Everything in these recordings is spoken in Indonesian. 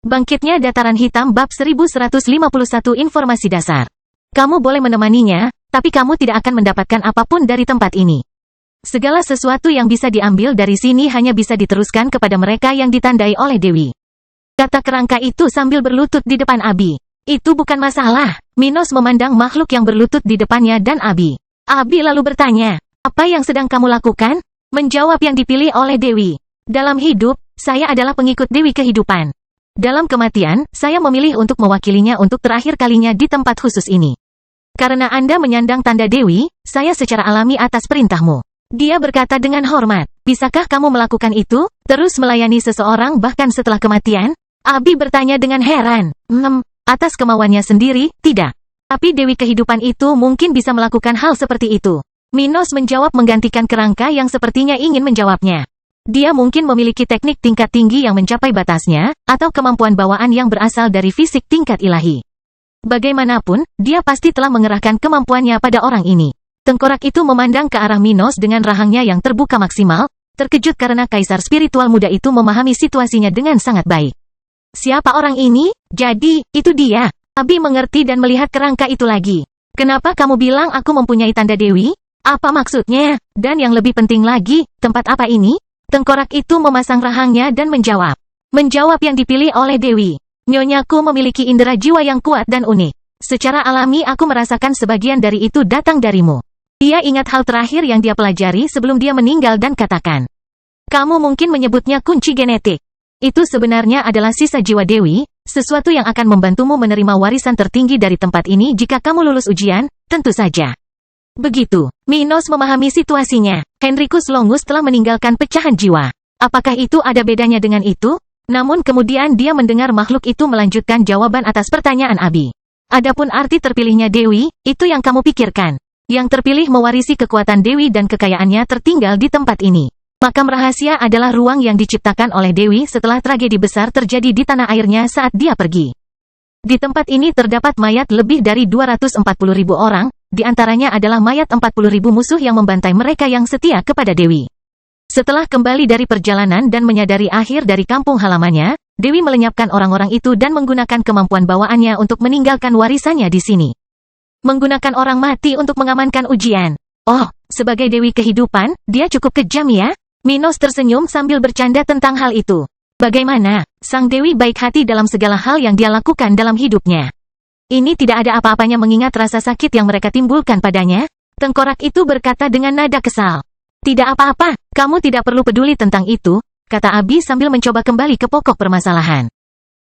Bangkitnya Dataran Hitam Bab 1151 Informasi Dasar. Kamu boleh menemaninya, tapi kamu tidak akan mendapatkan apapun dari tempat ini. Segala sesuatu yang bisa diambil dari sini hanya bisa diteruskan kepada mereka yang ditandai oleh Dewi. Kata kerangka itu sambil berlutut di depan Abi. Itu bukan masalah. Minos memandang makhluk yang berlutut di depannya dan Abi. Abi lalu bertanya, apa yang sedang kamu lakukan? Menjawab yang dipilih oleh Dewi. Dalam hidup, saya adalah pengikut Dewi Kehidupan. Dalam kematian, saya memilih untuk mewakilinya untuk terakhir kalinya di tempat khusus ini. Karena Anda menyandang tanda Dewi, saya secara alami atas perintahmu. Dia berkata dengan hormat, bisakah kamu melakukan itu? Terus melayani seseorang bahkan setelah kematian? Abi bertanya dengan heran. Atas kemauannya sendiri, tidak. Tapi Dewi Kehidupan itu mungkin bisa melakukan hal seperti itu. Minos menjawab menggantikan kerangka yang sepertinya ingin menjawabnya. Dia mungkin memiliki teknik tingkat tinggi yang mencapai batasnya, atau kemampuan bawaan yang berasal dari fisik tingkat ilahi. Bagaimanapun, dia pasti telah mengerahkan kemampuannya pada orang ini. Tengkorak itu memandang ke arah Minos dengan rahangnya yang terbuka maksimal, terkejut karena kaisar spiritual muda itu memahami situasinya dengan sangat baik. Siapa orang ini? Jadi, itu dia. Abi mengerti dan melihat kerangka itu lagi. Kenapa kamu bilang aku mempunyai tanda Dewi? Apa maksudnya? Dan yang lebih penting lagi, tempat apa ini? Tengkorak itu memasang rahangnya dan menjawab. Menjawab yang dipilih oleh Dewi. Nyonyaku memiliki indera jiwa yang kuat dan unik. Secara alami aku merasakan sebagian dari itu datang darimu. Dia ingat hal terakhir yang dia pelajari sebelum dia meninggal dan katakan. Kamu mungkin menyebutnya kunci genetik. Itu sebenarnya adalah sisa jiwa Dewi, sesuatu yang akan membantumu menerima warisan tertinggi dari tempat ini jika kamu lulus ujian, tentu saja. Begitu, Minos memahami situasinya. Henricus Longus telah meninggalkan pecahan jiwa. Apakah itu ada bedanya dengan itu? Namun kemudian dia mendengar makhluk itu melanjutkan jawaban atas pertanyaan Abi. Adapun arti terpilihnya Dewi, itu yang kamu pikirkan. Yang terpilih mewarisi kekuatan Dewi dan kekayaannya tertinggal di tempat ini. Makam rahasia adalah ruang yang diciptakan oleh Dewi setelah tragedi besar terjadi di tanah airnya saat dia pergi. Di tempat ini terdapat mayat lebih dari 240.000 orang, di antaranya adalah mayat 40.000 musuh yang membantai mereka yang setia kepada Dewi. Setelah kembali dari perjalanan dan menyadari akhir dari kampung halamannya, Dewi melenyapkan orang-orang itu dan menggunakan kemampuan bawaannya untuk meninggalkan warisannya di sini. Menggunakan orang mati untuk mengamankan ujian. Oh, sebagai Dewi Kehidupan, dia cukup kejam ya? Minos tersenyum sambil bercanda tentang hal itu. Bagaimana? Sang Dewi baik hati dalam segala hal yang dia lakukan dalam hidupnya. Ini tidak ada apa-apanya mengingat rasa sakit yang mereka timbulkan padanya. Tengkorak itu berkata dengan nada kesal. Tidak apa-apa, kamu tidak perlu peduli tentang itu, kata Abi sambil mencoba kembali ke pokok permasalahan.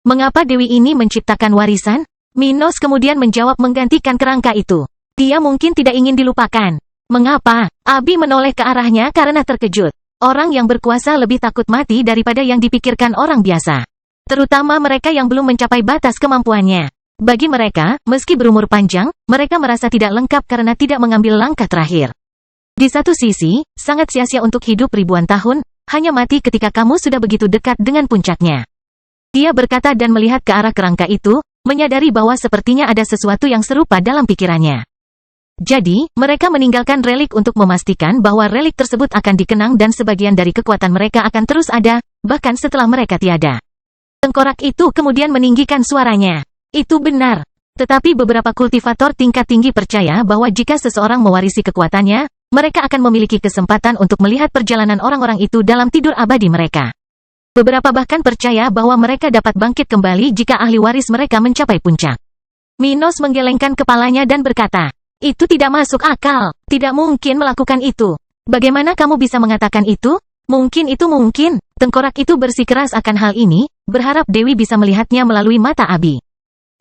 Mengapa Dewi ini menciptakan warisan? Minos kemudian menjawab menggantikan kerangka itu. Dia mungkin tidak ingin dilupakan. Mengapa? Abi menoleh ke arahnya karena terkejut. Orang yang berkuasa lebih takut mati daripada yang dipikirkan orang biasa. Terutama mereka yang belum mencapai batas kemampuannya. Bagi mereka, meski berumur panjang, mereka merasa tidak lengkap karena tidak mengambil langkah terakhir. Di satu sisi, sangat sia-sia untuk hidup ribuan tahun, hanya mati ketika kamu sudah begitu dekat dengan puncaknya. Dia berkata dan melihat ke arah kerangka itu, menyadari bahwa sepertinya ada sesuatu yang serupa dalam pikirannya. Jadi, mereka meninggalkan relik untuk memastikan bahwa relik tersebut akan dikenang dan sebagian dari kekuatan mereka akan terus ada, bahkan setelah mereka tiada. Tengkorak itu kemudian meninggikan suaranya. Itu benar. Tetapi beberapa kultivator tingkat tinggi percaya bahwa jika seseorang mewarisi kekuatannya, mereka akan memiliki kesempatan untuk melihat perjalanan orang-orang itu dalam tidur abadi mereka. Beberapa bahkan percaya bahwa mereka dapat bangkit kembali jika ahli waris mereka mencapai puncak. Minos menggelengkan kepalanya dan berkata, itu tidak masuk akal. Tidak mungkin melakukan itu. Bagaimana kamu bisa mengatakan itu? Mungkin itu mungkin. Tengkorak itu bersikeras akan hal ini, berharap Dewi bisa melihatnya melalui mata Abi.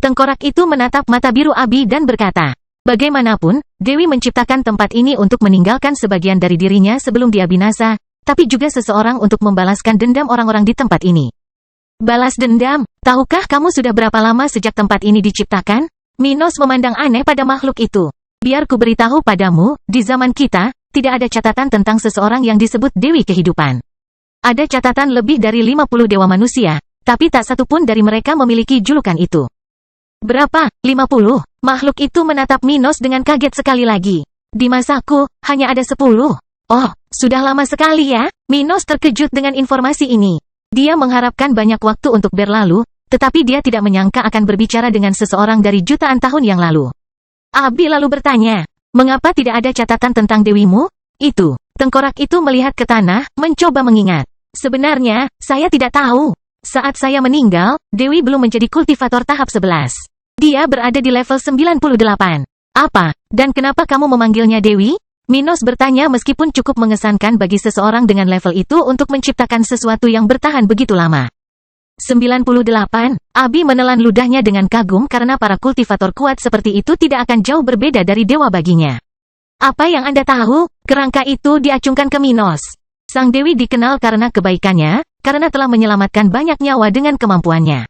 Tengkorak itu menatap mata biru Abi dan berkata, bagaimanapun, Dewi menciptakan tempat ini untuk meninggalkan sebagian dari dirinya sebelum dia binasa, tapi juga seseorang untuk membalaskan dendam orang-orang di tempat ini. Balas dendam? Tahukah kamu sudah berapa lama sejak tempat ini diciptakan? Minos memandang aneh pada makhluk itu. Biar ku beritahu padamu, di zaman kita, tidak ada catatan tentang seseorang yang disebut Dewi Kehidupan. Ada catatan lebih dari 50 dewa manusia, tapi tak satu pun dari mereka memiliki julukan itu. Berapa? 50? Makhluk itu menatap Minos dengan kaget sekali lagi. Di masaku, hanya ada 10. Oh, sudah lama sekali ya? Minos terkejut dengan informasi ini. Dia mengharapkan banyak waktu untuk berlalu, tetapi dia tidak menyangka akan berbicara dengan seseorang dari jutaan tahun yang lalu. Abi lalu bertanya, "Mengapa tidak ada catatan tentang dewimu?" Itu, tengkorak itu melihat ke tanah, mencoba mengingat. "Sebenarnya, saya tidak tahu. Saat saya meninggal, Dewi belum menjadi kultivator tahap 11. Dia berada di level 98. Apa, dan kenapa kamu memanggilnya Dewi?" Minos bertanya meskipun cukup mengesankan bagi seseorang dengan level itu untuk menciptakan sesuatu yang bertahan begitu lama. 98. Abi menelan ludahnya dengan kagum karena para kultivator kuat seperti itu tidak akan jauh berbeda dari dewa baginya. "Apa yang Anda tahu?" Kerangka itu diacungkan ke Minos. Sang Dewi dikenal karena kebaikannya, karena telah menyelamatkan banyak nyawa dengan kemampuannya.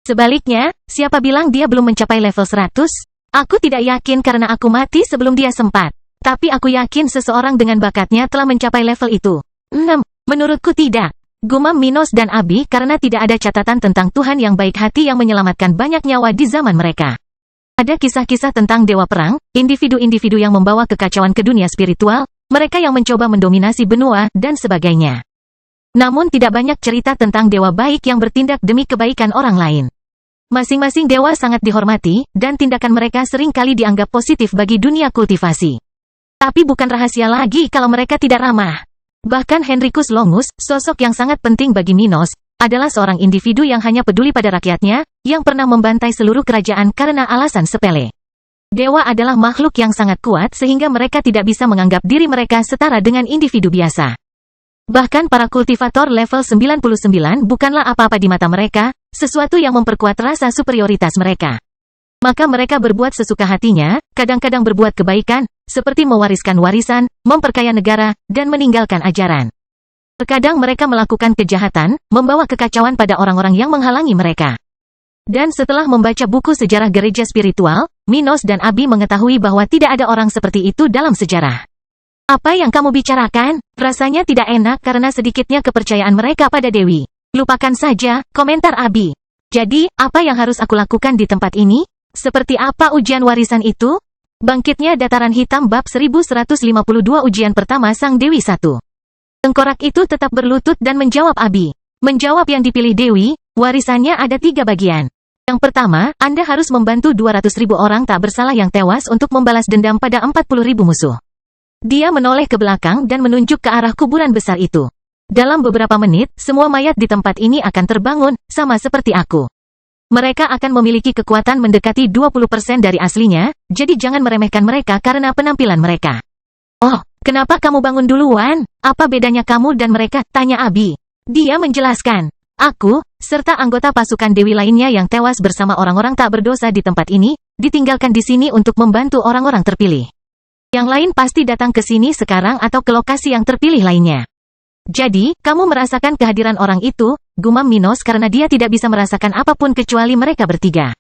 Sebaliknya, siapa bilang dia belum mencapai level 100? Aku tidak yakin karena aku mati sebelum dia sempat. Tapi aku yakin seseorang dengan bakatnya telah mencapai level itu. 6. Menurutku tidak. Gumam Minos dan Abi karena tidak ada catatan tentang Tuhan yang baik hati yang menyelamatkan banyak nyawa di zaman mereka. Ada kisah-kisah tentang dewa perang, individu-individu yang membawa kekacauan ke dunia spiritual, mereka yang mencoba mendominasi benua, dan sebagainya. Namun tidak banyak cerita tentang dewa baik yang bertindak demi kebaikan orang lain. Masing-masing dewa sangat dihormati, dan tindakan mereka sering kali dianggap positif bagi dunia kultivasi. Tapi bukan rahasia lagi kalau mereka tidak ramah. Bahkan Henricus Longus, sosok yang sangat penting bagi Minos, adalah seorang individu yang hanya peduli pada rakyatnya, yang pernah membantai seluruh kerajaan karena alasan sepele. Dewa adalah makhluk yang sangat kuat sehingga mereka tidak bisa menganggap diri mereka setara dengan individu biasa. Bahkan para kultivator level 99 bukanlah apa-apa di mata mereka, sesuatu yang memperkuat rasa superioritas mereka. Maka mereka berbuat sesuka hatinya, kadang-kadang berbuat kebaikan, seperti mewariskan warisan, memperkaya negara, dan meninggalkan ajaran. Terkadang mereka melakukan kejahatan, membawa kekacauan pada orang-orang yang menghalangi mereka. Dan setelah membaca buku sejarah gereja spiritual, Minos dan Abi mengetahui bahwa tidak ada orang seperti itu dalam sejarah. "Apa yang kamu bicarakan? Rasanya tidak enak karena sedikitnya kepercayaan mereka pada Dewi." "Lupakan saja," komentar Abi. "Jadi, apa yang harus aku lakukan di tempat ini? Seperti apa ujian warisan itu?" Bangkitnya Dataran Hitam bab 1152 ujian pertama Sang Dewi 1. Tengkorak itu tetap berlutut dan menjawab Abi. Menjawab yang dipilih Dewi, warisannya ada 3 bagian. Yang pertama, Anda harus membantu 200.000 orang tak bersalah yang tewas untuk membalas dendam pada 40.000 musuh. Dia menoleh ke belakang dan menunjuk ke arah kuburan besar itu. Dalam beberapa menit, semua mayat di tempat ini akan terbangun, sama seperti aku. Mereka akan memiliki kekuatan mendekati 20% dari aslinya, jadi jangan meremehkan mereka karena penampilan mereka. "Oh, kenapa kamu bangun duluan? Apa bedanya kamu dan mereka?" tanya Abi. Dia menjelaskan, "Aku, serta anggota pasukan Dewi lainnya yang tewas bersama orang-orang tak berdosa di tempat ini, ditinggalkan di sini untuk membantu orang-orang terpilih. Yang lain pasti datang ke sini sekarang atau ke lokasi yang terpilih lainnya. Jadi, kamu merasakan kehadiran orang itu," gumam Minos karena dia tidak bisa merasakan apapun kecuali mereka bertiga.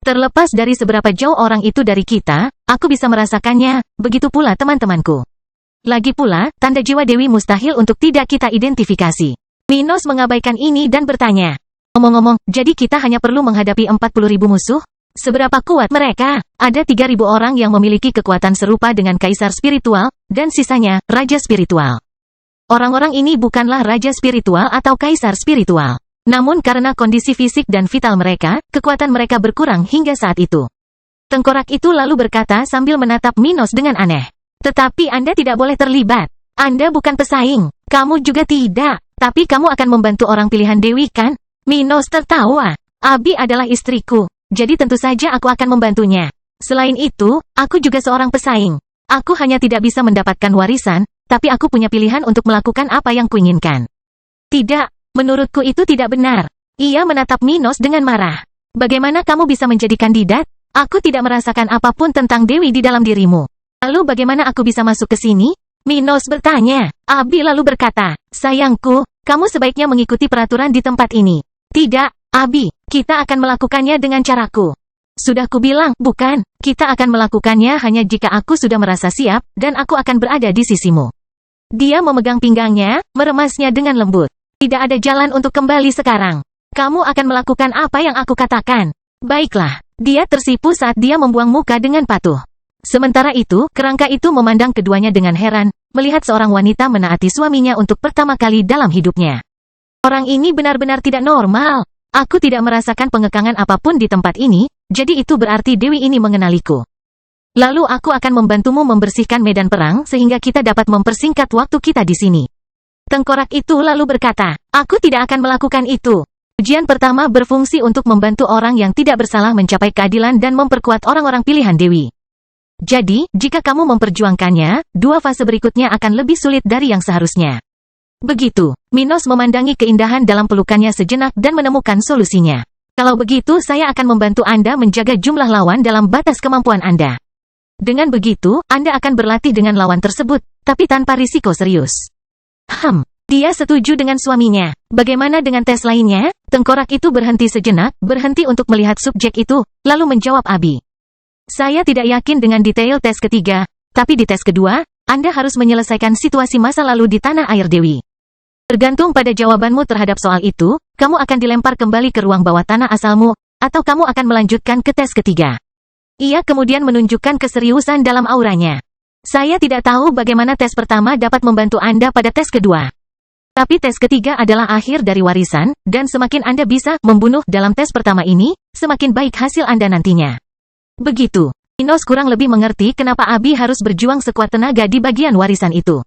"Terlepas dari seberapa jauh orang itu dari kita, aku bisa merasakannya, begitu pula teman-temanku. Lagi pula, tanda jiwa Dewi mustahil untuk tidak kita identifikasi." Minos mengabaikan ini dan bertanya, "Ngomong-ngomong, jadi kita hanya perlu menghadapi 40.000 musuh? Seberapa kuat mereka?" "Ada 3.000 orang yang memiliki kekuatan serupa dengan Kaisar Spiritual, dan sisanya, Raja Spiritual. Orang-orang ini bukanlah Raja Spiritual atau Kaisar Spiritual. Namun karena kondisi fisik dan vital mereka, kekuatan mereka berkurang hingga saat itu." Tengkorak itu lalu berkata sambil menatap Minos dengan aneh. "Tetapi Anda tidak boleh terlibat. Anda bukan pesaing. Kamu juga tidak. Tapi kamu akan membantu orang pilihan Dewi kan?" Minos tertawa. "Abi adalah istriku. Jadi tentu saja aku akan membantunya. Selain itu, aku juga seorang pesaing. Aku hanya tidak bisa mendapatkan warisan, tapi aku punya pilihan untuk melakukan apa yang kuinginkan." "Tidak, menurutku itu tidak benar." Ia menatap Minos dengan marah. "Bagaimana kamu bisa menjadi kandidat? Aku tidak merasakan apapun tentang Dewi di dalam dirimu. Lalu bagaimana aku bisa masuk ke sini?" Minos bertanya. Abi lalu berkata, "Sayangku, kamu sebaiknya mengikuti peraturan di tempat ini." "Tidak, Abi, kita akan melakukannya dengan caraku." "Sudah kubilang, bukan, kita akan melakukannya hanya jika aku sudah merasa siap, dan aku akan berada di sisimu." Dia memegang pinggangnya, meremasnya dengan lembut. "Tidak ada jalan untuk kembali sekarang. Kamu akan melakukan apa yang aku katakan." "Baiklah." Dia tersipu saat dia membuang muka dengan patuh. Sementara itu, kerangka itu memandang keduanya dengan heran, melihat seorang wanita menaati suaminya untuk pertama kali dalam hidupnya. Orang ini benar-benar tidak normal. Aku tidak merasakan pengekangan apapun di tempat ini, jadi itu berarti Dewi ini mengenaliku. Lalu aku akan membantumu membersihkan medan perang sehingga kita dapat mempersingkat waktu kita di sini. Tengkorak itu lalu berkata, aku tidak akan melakukan itu. Ujian pertama berfungsi untuk membantu orang yang tidak bersalah mencapai keadilan dan memperkuat orang-orang pilihan Dewi. Jadi, jika kamu memperjuangkannya, dua fase berikutnya akan lebih sulit dari yang seharusnya. Begitu, Minos memandangi keindahan dalam pelukannya sejenak dan menemukan solusinya. Kalau begitu saya akan membantu Anda menjaga jumlah lawan dalam batas kemampuan Anda. Dengan begitu, Anda akan berlatih dengan lawan tersebut, tapi tanpa risiko serius. Dia setuju dengan suaminya. Bagaimana dengan tes lainnya? Tengkorak itu berhenti sejenak, berhenti untuk melihat subjek itu, lalu menjawab Abi. Saya tidak yakin dengan detail tes ketiga, tapi di tes kedua, Anda harus menyelesaikan situasi masa lalu di tanah air Dewi. Tergantung pada jawabanmu terhadap soal itu, kamu akan dilempar kembali ke ruang bawah tanah asalmu, atau kamu akan melanjutkan ke tes ketiga. Ia kemudian menunjukkan keseriusan dalam auranya. Saya tidak tahu bagaimana tes pertama dapat membantu Anda pada tes kedua. Tapi tes ketiga adalah akhir dari warisan, dan semakin Anda bisa membunuh dalam tes pertama ini, semakin baik hasil Anda nantinya. Begitu. Minos kurang lebih mengerti kenapa Abi harus berjuang sekuat tenaga di bagian warisan itu.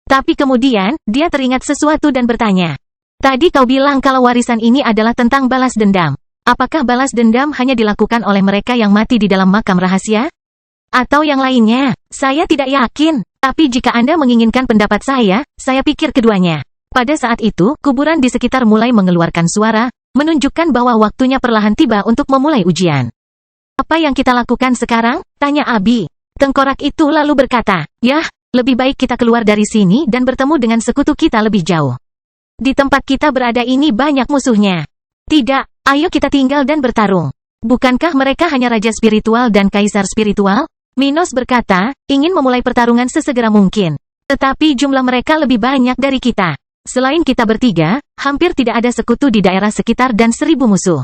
Tapi kemudian, dia teringat sesuatu dan bertanya. Tadi kau bilang kalau warisan ini adalah tentang balas dendam. Apakah balas dendam hanya dilakukan oleh mereka yang mati di dalam makam rahasia? Atau yang lainnya? Saya tidak yakin. Tapi jika Anda menginginkan pendapat saya pikir keduanya. Pada saat itu, kuburan di sekitar mulai mengeluarkan suara, menunjukkan bahwa waktunya perlahan tiba untuk memulai ujian. Apa yang kita lakukan sekarang? Tanya Abi. Tengkorak itu lalu berkata, yah, lebih baik kita keluar dari sini dan bertemu dengan sekutu kita lebih jauh. Di tempat kita berada ini banyak musuhnya. Tidak, ayo kita tinggal dan bertarung. Bukankah mereka hanya raja spiritual dan kaisar spiritual? Minos berkata, ingin memulai pertarungan sesegera mungkin. Tetapi jumlah mereka lebih banyak dari kita. Selain kita bertiga, hampir tidak ada sekutu di daerah sekitar dan 1000 musuh.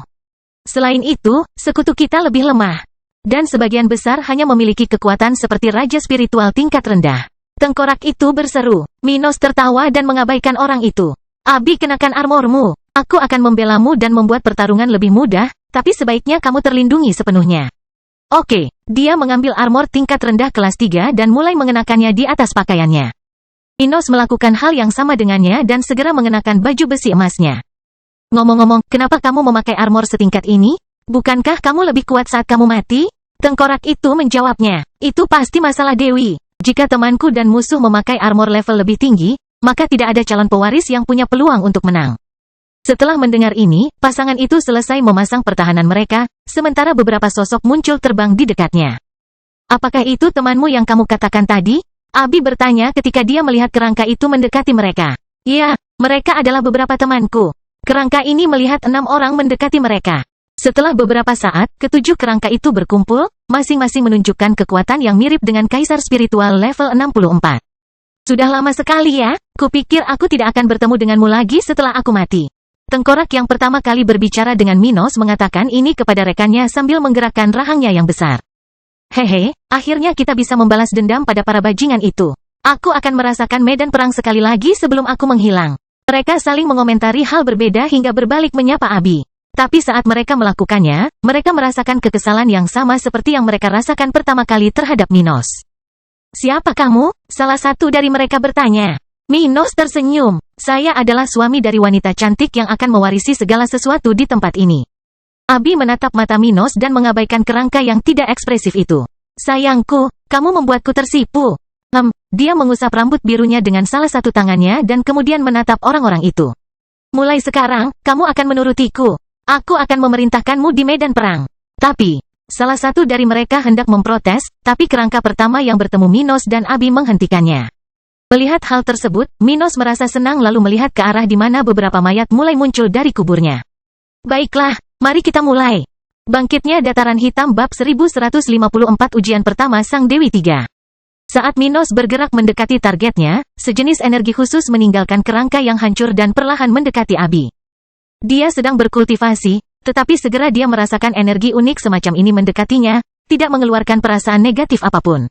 Selain itu, sekutu kita lebih lemah. Dan sebagian besar hanya memiliki kekuatan seperti raja spiritual tingkat rendah. Tengkorak itu berseru. Minos tertawa dan mengabaikan orang itu. Abi, kenakan armormu. Aku akan membelamu dan membuat pertarungan lebih mudah, tapi sebaiknya kamu terlindungi sepenuhnya. Oke, dia mengambil armor tingkat rendah kelas 3 dan mulai mengenakannya di atas pakaiannya. Minos melakukan hal yang sama dengannya dan segera mengenakan baju besi emasnya. Ngomong-ngomong, kenapa kamu memakai armor setingkat ini? Bukankah kamu lebih kuat saat kamu mati? Tengkorak itu menjawabnya. Itu pasti masalah Dewi. Jika temanku dan musuh memakai armor level lebih tinggi, maka tidak ada calon pewaris yang punya peluang untuk menang. Setelah mendengar ini, pasangan itu selesai memasang pertahanan mereka, sementara beberapa sosok muncul terbang di dekatnya. Apakah itu temanmu yang kamu katakan tadi? Abi bertanya ketika dia melihat kerangka itu mendekati mereka. Ya, mereka adalah beberapa temanku. Kerangka ini melihat 6 orang mendekati mereka. Setelah beberapa saat, ketujuh kerangka itu berkumpul, masing-masing menunjukkan kekuatan yang mirip dengan kaisar spiritual level 64. Sudah lama sekali ya, kupikir aku tidak akan bertemu denganmu lagi setelah aku mati. Tengkorak yang pertama kali berbicara dengan Minos mengatakan ini kepada rekannya sambil menggerakkan rahangnya yang besar. Hehe, akhirnya kita bisa membalas dendam pada para bajingan itu. Aku akan merasakan medan perang sekali lagi sebelum aku menghilang. Mereka saling mengomentari hal berbeda hingga berbalik menyapa Abi. Tapi saat mereka melakukannya, mereka merasakan kekesalan yang sama seperti yang mereka rasakan pertama kali terhadap Minos. Siapa kamu? Salah satu dari mereka bertanya. Minos tersenyum. Saya adalah suami dari wanita cantik yang akan mewarisi segala sesuatu di tempat ini. Abi menatap mata Minos dan mengabaikan kerangka yang tidak ekspresif itu. Sayangku, kamu membuatku tersipu. Dia mengusap rambut birunya dengan salah satu tangannya dan kemudian menatap orang-orang itu. Mulai sekarang, kamu akan menurutiku. Aku akan memerintahkanmu di medan perang. Tapi, salah satu dari mereka hendak memprotes, tapi kerangka pertama yang bertemu Minos dan Abi menghentikannya. Melihat hal tersebut, Minos merasa senang lalu melihat ke arah di mana beberapa mayat mulai muncul dari kuburnya. Baiklah, mari kita mulai. Bangkitnya Dataran Hitam bab 1154 ujian pertama Sang Dewi 3. Saat Minos bergerak mendekati targetnya, sejenis energi khusus meninggalkan kerangka yang hancur dan perlahan mendekati Abi. Dia sedang berkultivasi, tetapi segera dia merasakan energi unik semacam ini mendekatinya, tidak mengeluarkan perasaan negatif apapun.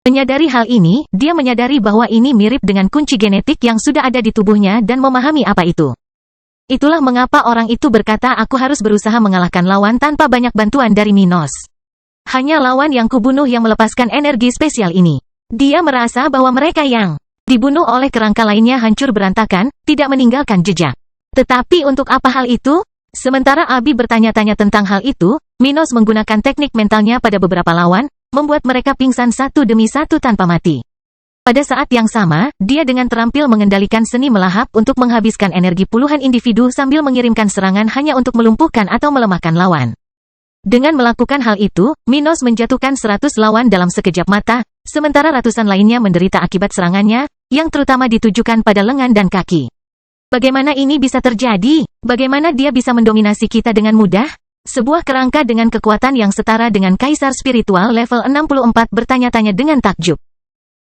Menyadari hal ini, dia menyadari bahwa ini mirip dengan kunci genetik yang sudah ada di tubuhnya dan memahami apa itu. Itulah mengapa orang itu berkata aku harus berusaha mengalahkan lawan tanpa banyak bantuan dari Minos. Hanya lawan yang kubunuh yang melepaskan energi spesial ini. Dia merasa bahwa mereka yang dibunuh oleh kerangka lainnya hancur berantakan, tidak meninggalkan jejak. Tetapi untuk apa hal itu? Sementara Abi bertanya-tanya tentang hal itu, Minos menggunakan teknik mentalnya pada beberapa lawan, membuat mereka pingsan satu demi satu tanpa mati. Pada saat yang sama, dia dengan terampil mengendalikan seni melahap untuk menghabiskan energi puluhan individu sambil mengirimkan serangan hanya untuk melumpuhkan atau melemahkan lawan. Dengan melakukan hal itu, Minos menjatuhkan 100 lawan dalam sekejap mata, sementara ratusan lainnya menderita akibat serangannya, yang terutama ditujukan pada lengan dan kaki. Bagaimana ini bisa terjadi? Bagaimana dia bisa mendominasi kita dengan mudah? Sebuah kerangka dengan kekuatan yang setara dengan Kaisar Spiritual level 64 bertanya-tanya dengan takjub.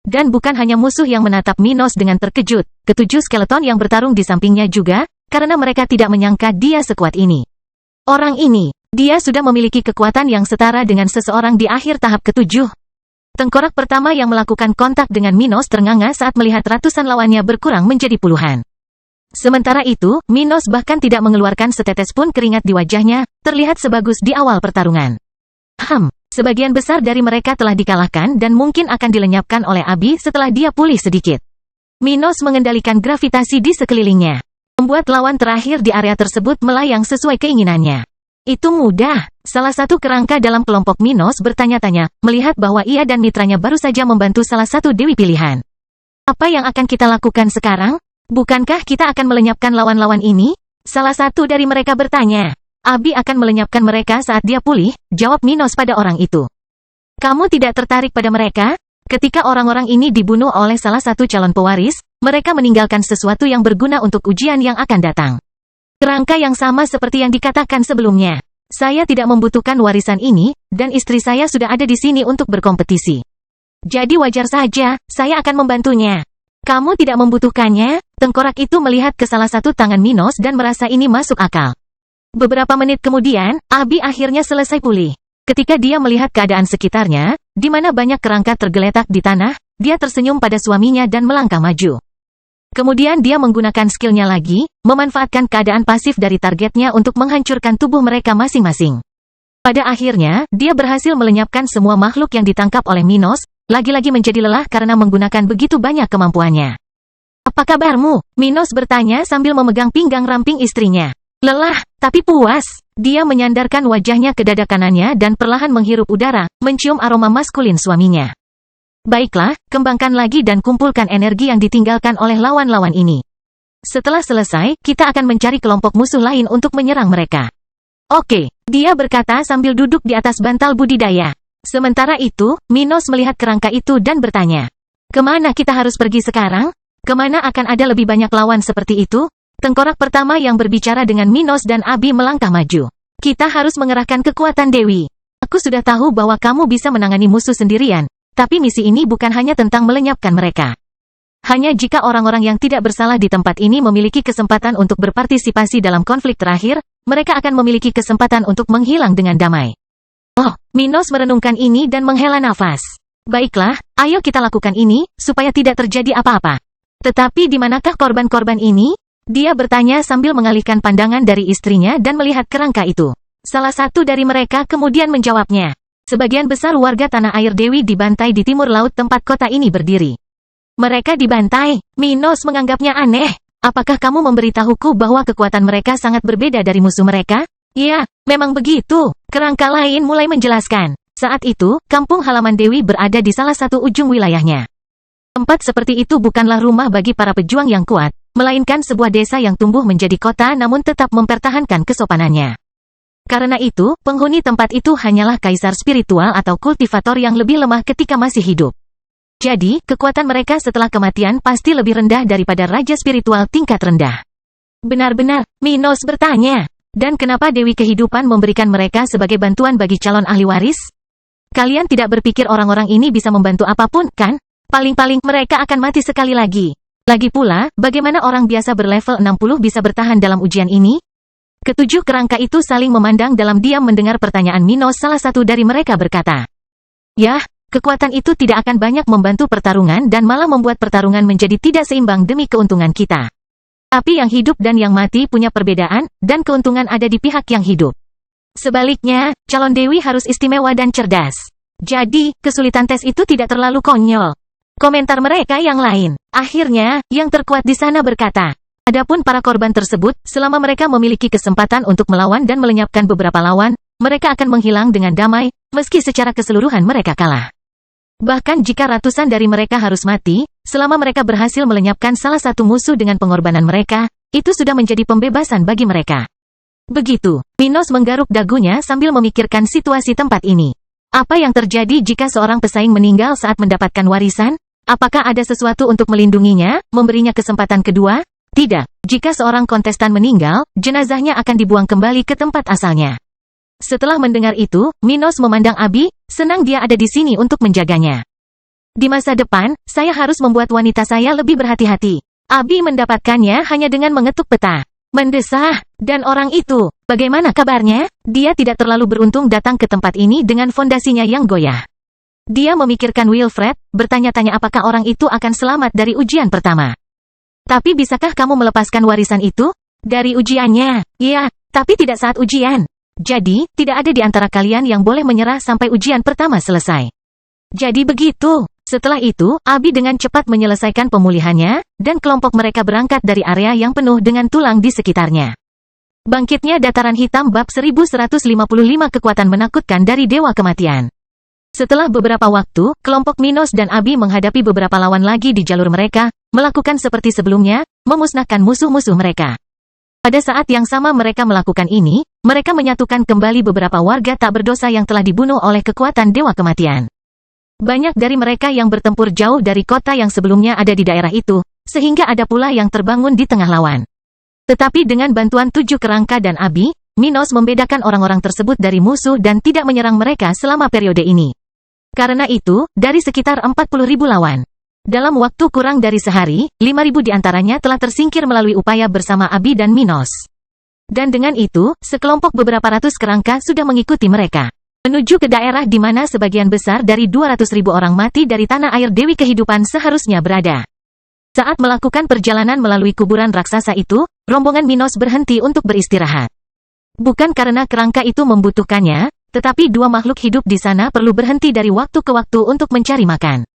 Dan bukan hanya musuh yang menatap Minos dengan terkejut, ketujuh skeleton yang bertarung di sampingnya juga, karena mereka tidak menyangka dia sekuat ini. Orang ini, dia sudah memiliki kekuatan yang setara dengan seseorang di akhir tahap ketujuh. Tengkorak pertama yang melakukan kontak dengan Minos ternganga saat melihat ratusan lawannya berkurang menjadi puluhan. Sementara itu, Minos bahkan tidak mengeluarkan setetes pun keringat di wajahnya, terlihat sebagus di awal pertarungan. Sebagian besar dari mereka telah dikalahkan dan mungkin akan dilenyapkan oleh Abi setelah dia pulih sedikit. Minos mengendalikan gravitasi di sekelilingnya, membuat lawan terakhir di area tersebut melayang sesuai keinginannya. Itu mudah. Salah satu kerangka dalam kelompok Minos bertanya-tanya, melihat bahwa ia dan mitranya baru saja membantu salah satu dewi pilihan. Apa yang akan kita lakukan sekarang? Bukankah kita akan melenyapkan lawan-lawan ini? Salah satu dari mereka bertanya. Abi akan melenyapkan mereka saat dia pulih, jawab Minos pada orang itu. Kamu tidak tertarik pada mereka? Ketika orang-orang ini dibunuh oleh salah satu calon pewaris, mereka meninggalkan sesuatu yang berguna untuk ujian yang akan datang. Kerangka yang sama seperti yang dikatakan sebelumnya. Saya tidak membutuhkan warisan ini, dan istri saya sudah ada di sini untuk berkompetisi. Jadi wajar saja, saya akan membantunya. Kamu tidak membutuhkannya? Tengkorak itu melihat ke salah satu tangan Minos dan merasa ini masuk akal. Beberapa menit kemudian, Abi akhirnya selesai pulih. Ketika dia melihat keadaan sekitarnya, di mana banyak kerangka tergeletak di tanah, dia tersenyum pada suaminya dan melangkah maju. Kemudian dia menggunakan skillnya lagi, memanfaatkan keadaan pasif dari targetnya untuk menghancurkan tubuh mereka masing-masing. Pada akhirnya, dia berhasil melenyapkan semua makhluk yang ditangkap oleh Minos, lagi-lagi menjadi lelah karena menggunakan begitu banyak kemampuannya. Apa kabarmu? Minos bertanya sambil memegang pinggang ramping istrinya. Lelah, tapi puas. Dia menyandarkan wajahnya ke dada kanannya dan perlahan menghirup udara, mencium aroma maskulin suaminya. Baiklah, kembangkan lagi dan kumpulkan energi yang ditinggalkan oleh lawan-lawan ini. Setelah selesai, kita akan mencari kelompok musuh lain untuk menyerang mereka. Oke, dia berkata sambil duduk di atas bantal budidaya. Sementara itu, Minos melihat kerangka itu dan bertanya. Kemana kita harus pergi sekarang? Kemana akan ada lebih banyak lawan seperti itu? Tengkorak pertama yang berbicara dengan Minos dan Abi melangkah maju. Kita harus mengerahkan kekuatan Dewi. Aku sudah tahu bahwa kamu bisa menangani musuh sendirian, tapi misi ini bukan hanya tentang melenyapkan mereka. Hanya jika orang-orang yang tidak bersalah di tempat ini memiliki kesempatan untuk berpartisipasi dalam konflik terakhir, mereka akan memiliki kesempatan untuk menghilang dengan damai. Oh, Minos merenungkan ini dan menghela nafas. Baiklah, ayo kita lakukan ini, supaya tidak terjadi apa-apa. Tetapi di manakah korban-korban ini? Dia bertanya sambil mengalihkan pandangan dari istrinya dan melihat kerangka itu. Salah satu dari mereka kemudian menjawabnya. Sebagian besar warga tanah air Dewi dibantai di timur laut tempat kota ini berdiri. Mereka dibantai. Minos menganggapnya aneh. Apakah kamu memberitahuku bahwa kekuatan mereka sangat berbeda dari musuh mereka? Ya, memang begitu. Kerangka lain mulai menjelaskan. Saat itu, kampung halaman Dewi berada di salah satu ujung wilayahnya. Tempat seperti itu bukanlah rumah bagi para pejuang yang kuat, melainkan sebuah desa yang tumbuh menjadi kota namun tetap mempertahankan kesopanannya. Karena itu, penghuni tempat itu hanyalah kaisar spiritual atau kultivator yang lebih lemah ketika masih hidup. Jadi, kekuatan mereka setelah kematian pasti lebih rendah daripada raja spiritual tingkat rendah. Benar-benar, Minos bertanya. Dan kenapa Dewi Kehidupan memberikan mereka sebagai bantuan bagi calon ahli waris? Kalian tidak berpikir orang-orang ini bisa membantu apapun, kan? Paling-paling mereka akan mati sekali lagi. Lagi pula, bagaimana orang biasa berlevel 60 bisa bertahan dalam ujian ini? Ketujuh kerangka itu saling memandang dalam diam mendengar pertanyaan Minos. Salah satu dari mereka berkata, "Yah, kekuatan itu tidak akan banyak membantu pertarungan dan malah membuat pertarungan menjadi tidak seimbang demi keuntungan kita." Tapi yang hidup dan yang mati punya perbedaan, dan keuntungan ada di pihak yang hidup. Sebaliknya, calon dewi harus istimewa dan cerdas. Jadi, kesulitan tes itu tidak terlalu konyol. Komentar mereka yang lain. Akhirnya, yang terkuat di sana berkata, adapun para korban tersebut, selama mereka memiliki kesempatan untuk melawan dan melenyapkan beberapa lawan, mereka akan menghilang dengan damai, meski secara keseluruhan mereka kalah. Bahkan jika ratusan dari mereka harus mati, selama mereka berhasil melenyapkan salah satu musuh dengan pengorbanan mereka, itu sudah menjadi pembebasan bagi mereka. Begitu, Minos menggaruk dagunya sambil memikirkan situasi tempat ini. Apa yang terjadi jika seorang pesaing meninggal saat mendapatkan warisan? Apakah ada sesuatu untuk melindunginya, memberinya kesempatan kedua? Tidak. Jika seorang kontestan meninggal, jenazahnya akan dibuang kembali ke tempat asalnya. Setelah mendengar itu, Minos memandang Abi, senang dia ada di sini untuk menjaganya. Di masa depan, saya harus membuat wanita saya lebih berhati-hati. Abi mendapatkannya hanya dengan mengetuk peta. Mendesah, dan orang itu, bagaimana kabarnya? Dia tidak terlalu beruntung datang ke tempat ini dengan fondasinya yang goyah. Dia memikirkan Wilfred, bertanya-tanya apakah orang itu akan selamat dari ujian pertama. Tapi bisakah kamu melepaskan warisan itu? Dari ujiannya, ya, tapi tidak saat ujian. Jadi, tidak ada di antara kalian yang boleh menyerah sampai ujian pertama selesai. Jadi begitu. Setelah itu, Abi dengan cepat menyelesaikan pemulihannya, dan kelompok mereka berangkat dari area yang penuh dengan tulang di sekitarnya. Bangkitnya dataran hitam bab 1155 kekuatan menakutkan dari Dewa Kematian. Setelah beberapa waktu, kelompok Minos dan Abi menghadapi beberapa lawan lagi di jalur mereka, melakukan seperti sebelumnya, memusnahkan musuh-musuh mereka. Pada saat yang sama mereka melakukan ini, mereka menyatukan kembali beberapa warga tak berdosa yang telah dibunuh oleh kekuatan Dewa Kematian. Banyak dari mereka yang bertempur jauh dari kota yang sebelumnya ada di daerah itu, sehingga ada pula yang terbangun di tengah lawan. Tetapi dengan bantuan 7 kerangka dan Abi, Minos membedakan orang-orang tersebut dari musuh dan tidak menyerang mereka selama periode ini. Karena itu, dari sekitar 40.000 lawan, dalam waktu kurang dari sehari, 5.000 diantaranya telah tersingkir melalui upaya bersama Abi dan Minos. Dan dengan itu, sekelompok beberapa ratus kerangka sudah mengikuti mereka menuju ke daerah di mana sebagian besar dari 200.000 orang mati dari tanah air Dewi Kehidupan seharusnya berada. Saat melakukan perjalanan melalui kuburan raksasa itu, rombongan Minos berhenti untuk beristirahat. Bukan karena kerangka itu membutuhkannya, tetapi dua makhluk hidup di sana perlu berhenti dari waktu ke waktu untuk mencari makan.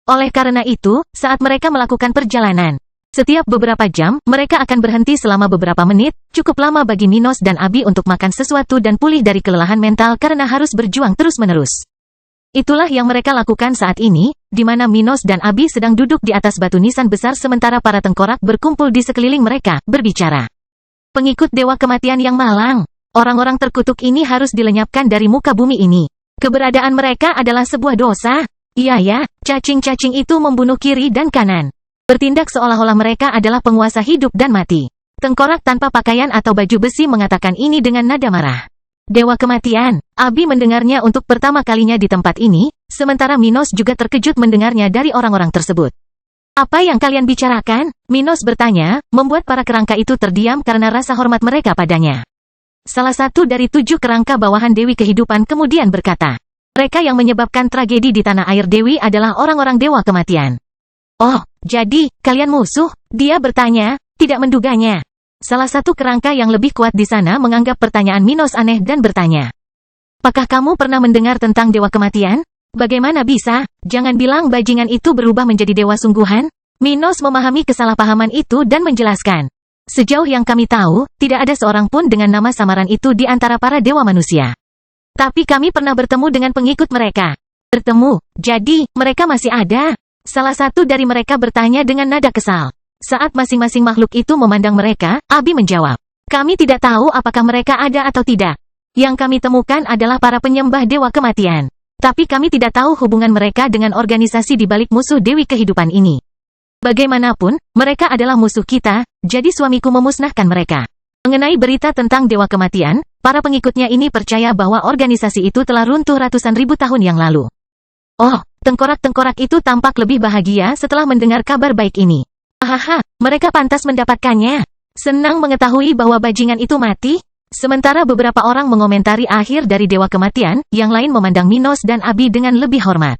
Oleh karena itu, saat mereka melakukan perjalanan, setiap beberapa jam, mereka akan berhenti selama beberapa menit, cukup lama bagi Minos dan Abi untuk makan sesuatu dan pulih dari kelelahan mental karena harus berjuang terus-menerus. Itulah yang mereka lakukan saat ini, di mana Minos dan Abi sedang duduk di atas batu nisan besar sementara para tengkorak berkumpul di sekeliling mereka, berbicara. Pengikut Dewa Kematian yang malang, orang-orang terkutuk ini harus dilenyapkan dari muka bumi ini. Keberadaan mereka adalah sebuah dosa. Iya ya, cacing-cacing itu membunuh kiri dan kanan. Bertindak seolah-olah mereka adalah penguasa hidup dan mati. Tengkorak tanpa pakaian atau baju besi mengatakan ini dengan nada marah. Dewa Kematian, Abi mendengarnya untuk pertama kalinya di tempat ini, sementara Minos juga terkejut mendengarnya dari orang-orang tersebut. Apa yang kalian bicarakan? Minos bertanya, membuat para kerangka itu terdiam karena rasa hormat mereka padanya. Salah satu dari 7 kerangka bawahan Dewi Kehidupan kemudian berkata, mereka yang menyebabkan tragedi di tanah air Dewi adalah orang-orang Dewa Kematian. Oh, jadi, kalian musuh? Dia bertanya, tidak menduganya. Salah satu kerangka yang lebih kuat di sana menganggap pertanyaan Minos aneh dan bertanya, apakah kamu pernah mendengar tentang Dewa Kematian? Bagaimana bisa? Jangan bilang bajingan itu berubah menjadi dewa sungguhan? Minos memahami kesalahpahaman itu dan menjelaskan. Sejauh yang kami tahu, tidak ada seorang pun dengan nama samaran itu di antara para dewa manusia. Tapi kami pernah bertemu dengan pengikut mereka. Bertemu, jadi, mereka masih ada? Salah satu dari mereka bertanya dengan nada kesal. Saat masing-masing makhluk itu memandang mereka, Abi menjawab, kami tidak tahu apakah mereka ada atau tidak. Yang kami temukan adalah para penyembah Dewa Kematian. Tapi kami tidak tahu hubungan mereka dengan organisasi di balik musuh Dewi Kehidupan ini. Bagaimanapun, mereka adalah musuh kita, jadi suamiku memusnahkan mereka. Mengenai berita tentang Dewa Kematian, para pengikutnya ini percaya bahwa organisasi itu telah runtuh ratusan ribu tahun yang lalu. Oh, tengkorak-tengkorak itu tampak lebih bahagia setelah mendengar kabar baik ini. Hahaha, mereka pantas mendapatkannya. Senang mengetahui bahwa bajingan itu mati. Sementara beberapa orang mengomentari akhir dari Dewa Kematian, yang lain memandang Minos dan Abi dengan lebih hormat.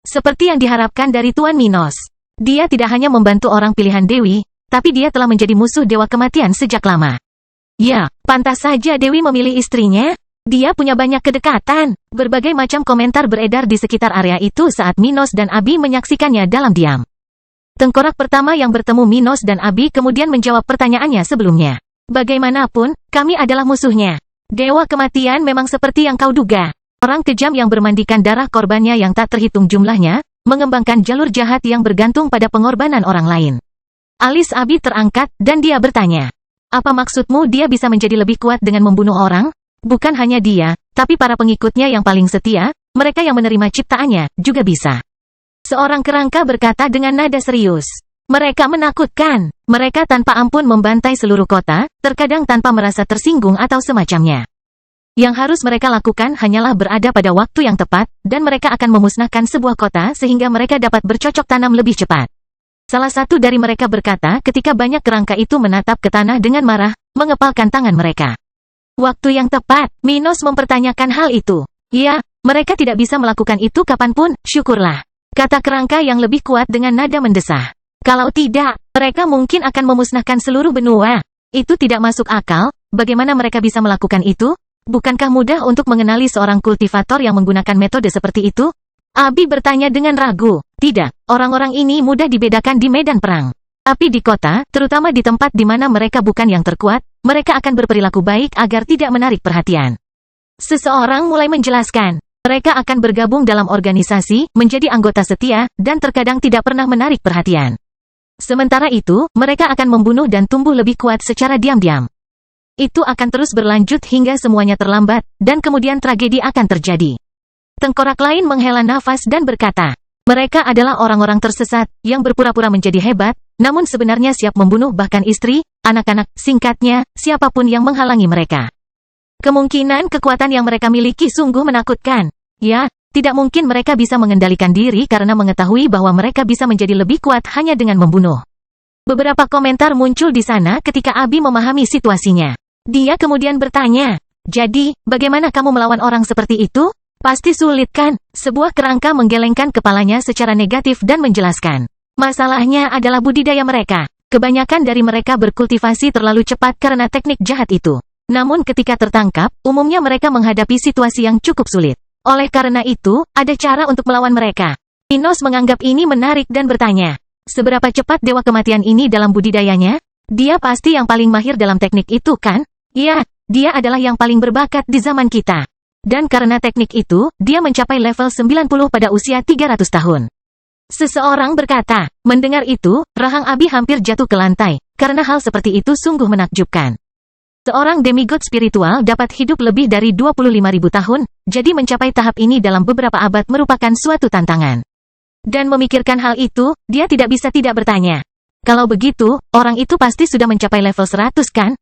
Seperti yang diharapkan dari Tuan Minos. Dia tidak hanya membantu orang pilihan Dewi, tapi dia telah menjadi musuh Dewa Kematian sejak lama. Ya, pantas saja Dewi memilih istrinya. Dia punya banyak kedekatan. Berbagai macam komentar beredar di sekitar area itu saat Minos dan Abi menyaksikannya dalam diam. Tengkorak pertama yang bertemu Minos dan Abi kemudian menjawab pertanyaannya sebelumnya. Bagaimanapun, kami adalah musuhnya. Dewa Kematian memang seperti yang kau duga. Orang kejam yang bermandikan darah korbannya yang tak terhitung jumlahnya, mengembangkan jalur jahat yang bergantung pada pengorbanan orang lain. Alis Abi terangkat, dan dia bertanya. Apa maksudmu dia bisa menjadi lebih kuat dengan membunuh orang? Bukan hanya dia, tapi para pengikutnya yang paling setia, mereka yang menerima ciptaannya, juga bisa. Seorang kerangka berkata dengan nada serius. Mereka menakutkan. Mereka tanpa ampun membantai seluruh kota, terkadang tanpa merasa tersinggung atau semacamnya. Yang harus mereka lakukan hanyalah berada pada waktu yang tepat, dan mereka akan memusnahkan sebuah kota sehingga mereka dapat bercocok tanam lebih cepat. Salah satu dari mereka berkata ketika banyak kerangka itu menatap ke tanah dengan marah, mengepalkan tangan mereka. Waktu yang tepat, Minos mempertanyakan hal itu. Ya, mereka tidak bisa melakukan itu kapanpun, syukurlah. Kata kerangka yang lebih kuat dengan nada mendesah. Kalau tidak, mereka mungkin akan memusnahkan seluruh benua. Itu tidak masuk akal, bagaimana mereka bisa melakukan itu? Bukankah mudah untuk mengenali seorang kultivator yang menggunakan metode seperti itu? Abi bertanya dengan ragu. Tidak, orang-orang ini mudah dibedakan di medan perang. Tapi di kota, terutama di tempat di mana mereka bukan yang terkuat, mereka akan berperilaku baik agar tidak menarik perhatian. Seseorang mulai menjelaskan. Mereka akan bergabung dalam organisasi, menjadi anggota setia, dan terkadang tidak pernah menarik perhatian. Sementara itu, mereka akan membunuh dan tumbuh lebih kuat secara diam-diam. Itu akan terus berlanjut hingga semuanya terlambat, dan kemudian tragedi akan terjadi. Tengkorak lain menghela nafas dan berkata, mereka adalah orang-orang tersesat, yang berpura-pura menjadi hebat, namun sebenarnya siap membunuh bahkan istri, anak-anak, singkatnya, siapapun yang menghalangi mereka. Kemungkinan kekuatan yang mereka miliki sungguh menakutkan. Ya, tidak mungkin mereka bisa mengendalikan diri karena mengetahui bahwa mereka bisa menjadi lebih kuat hanya dengan membunuh. Beberapa komentar muncul di sana ketika Abi memahami situasinya. Dia kemudian bertanya, jadi, bagaimana kamu melawan orang seperti itu? Pasti sulit kan? Sebuah kerangka menggelengkan kepalanya secara negatif dan menjelaskan. Masalahnya adalah budidaya mereka. Kebanyakan dari mereka berkultivasi terlalu cepat karena teknik jahat itu. Namun ketika tertangkap, umumnya mereka menghadapi situasi yang cukup sulit. Oleh karena itu, ada cara untuk melawan mereka. Minos menganggap ini menarik dan bertanya, seberapa cepat Dewa Kematian ini dalam budidayanya? Dia pasti yang paling mahir dalam teknik itu kan? Ya, dia adalah yang paling berbakat di zaman kita. Dan karena teknik itu, dia mencapai level 90 pada usia 300 tahun. Seseorang berkata, mendengar itu, rahang Abi hampir jatuh ke lantai, karena hal seperti itu sungguh menakjubkan. Seorang demigod spiritual dapat hidup lebih dari 25.000 tahun, jadi mencapai tahap ini dalam beberapa abad merupakan suatu tantangan. Dan memikirkan hal itu, dia tidak bisa tidak bertanya. Kalau begitu, orang itu pasti sudah mencapai level 100 kan?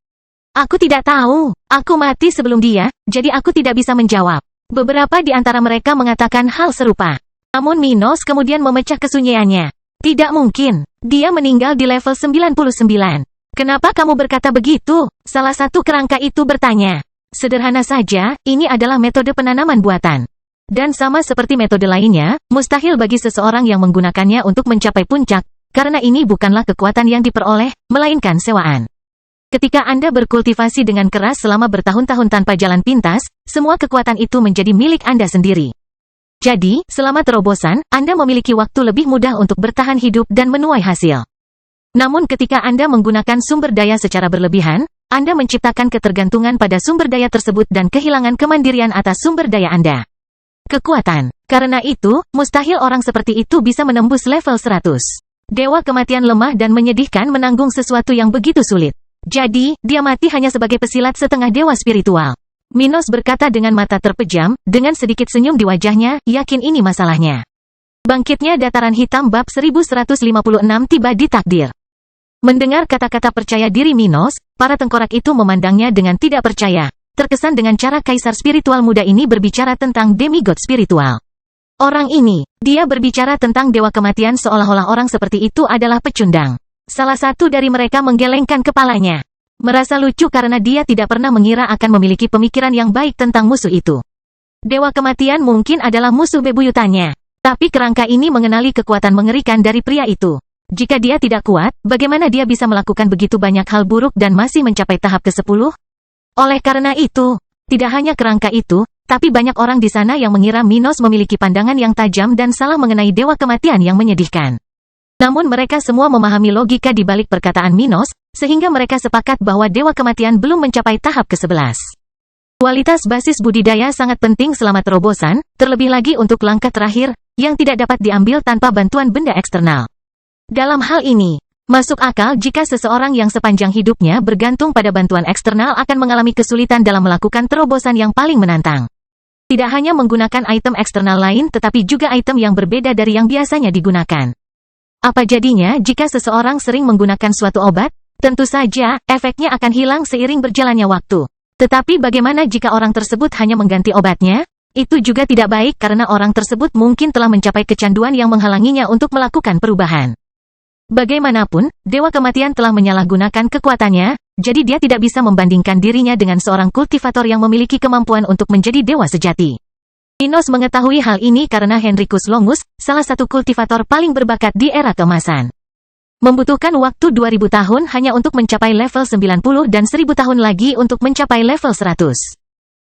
Aku tidak tahu, aku mati sebelum dia, jadi aku tidak bisa menjawab. Beberapa di antara mereka mengatakan hal serupa. Namun Minos kemudian memecah kesunyiannya. Tidak mungkin, dia meninggal di level 99. Kenapa kamu berkata begitu? Salah satu kerangka itu bertanya. Sederhana saja, ini adalah metode penanaman buatan. Dan sama seperti metode lainnya, mustahil bagi seseorang yang menggunakannya untuk mencapai puncak, karena ini bukanlah kekuatan yang diperoleh, melainkan sewaan. Ketika Anda berkultivasi dengan keras selama bertahun-tahun tanpa jalan pintas, semua kekuatan itu menjadi milik Anda sendiri. Jadi, selama terobosan, Anda memiliki waktu lebih mudah untuk bertahan hidup dan menuai hasil. Namun ketika Anda menggunakan sumber daya secara berlebihan, Anda menciptakan ketergantungan pada sumber daya tersebut dan kehilangan kemandirian atas sumber daya Anda. Kekuatan. Karena itu, mustahil orang seperti itu bisa menembus level 100. Dewa Kematian lemah dan menyedihkan menanggung sesuatu yang begitu sulit. Jadi, dia mati hanya sebagai pesilat setengah dewa spiritual. Minos berkata dengan mata terpejam, dengan sedikit senyum di wajahnya, yakin ini masalahnya. Bangkitnya dataran hitam bab 1156 tiba di takdir. Mendengar kata-kata percaya diri Minos, para tengkorak itu memandangnya dengan tidak percaya, terkesan dengan cara kaisar spiritual muda ini berbicara tentang demigod spiritual. Orang ini, dia berbicara tentang Dewa Kematian seolah-olah orang seperti itu adalah pecundang. Salah satu dari mereka menggelengkan kepalanya. Merasa lucu karena dia tidak pernah mengira akan memiliki pemikiran yang baik tentang musuh itu. Dewa Kematian mungkin adalah musuh bebuyutannya. Tapi kerangka ini mengenali kekuatan mengerikan dari pria itu. Jika dia tidak kuat, bagaimana dia bisa melakukan begitu banyak hal buruk dan masih mencapai tahap ke-10? Oleh karena itu, tidak hanya kerangka itu, tapi banyak orang di sana yang mengira Minos memiliki pandangan yang tajam dan salah mengenai dewa kematian yang menyedihkan. Namun mereka semua memahami logika di balik perkataan Minos, sehingga mereka sepakat bahwa dewa kematian belum mencapai tahap ke-11. Kualitas basis budidaya sangat penting selama terobosan, terlebih lagi untuk langkah terakhir, yang tidak dapat diambil tanpa bantuan benda eksternal. Dalam hal ini, masuk akal jika seseorang yang sepanjang hidupnya bergantung pada bantuan eksternal akan mengalami kesulitan dalam melakukan terobosan yang paling menantang. Tidak hanya menggunakan item eksternal lain tetapi juga item yang berbeda dari yang biasanya digunakan. Apa jadinya jika seseorang sering menggunakan suatu obat? Tentu saja, efeknya akan hilang seiring berjalannya waktu. Tetapi bagaimana jika orang tersebut hanya mengganti obatnya? Itu juga tidak baik karena orang tersebut mungkin telah mencapai kecanduan yang menghalanginya untuk melakukan perubahan. Bagaimanapun, dewa kematian telah menyalahgunakan kekuatannya, jadi dia tidak bisa membandingkan dirinya dengan seorang kultivator yang memiliki kemampuan untuk menjadi dewa sejati. Minos mengetahui hal ini karena Henricus Longus, salah satu kultivator paling berbakat di era keemasan. Membutuhkan waktu 2000 tahun hanya untuk mencapai level 90 dan 1000 tahun lagi untuk mencapai level 100.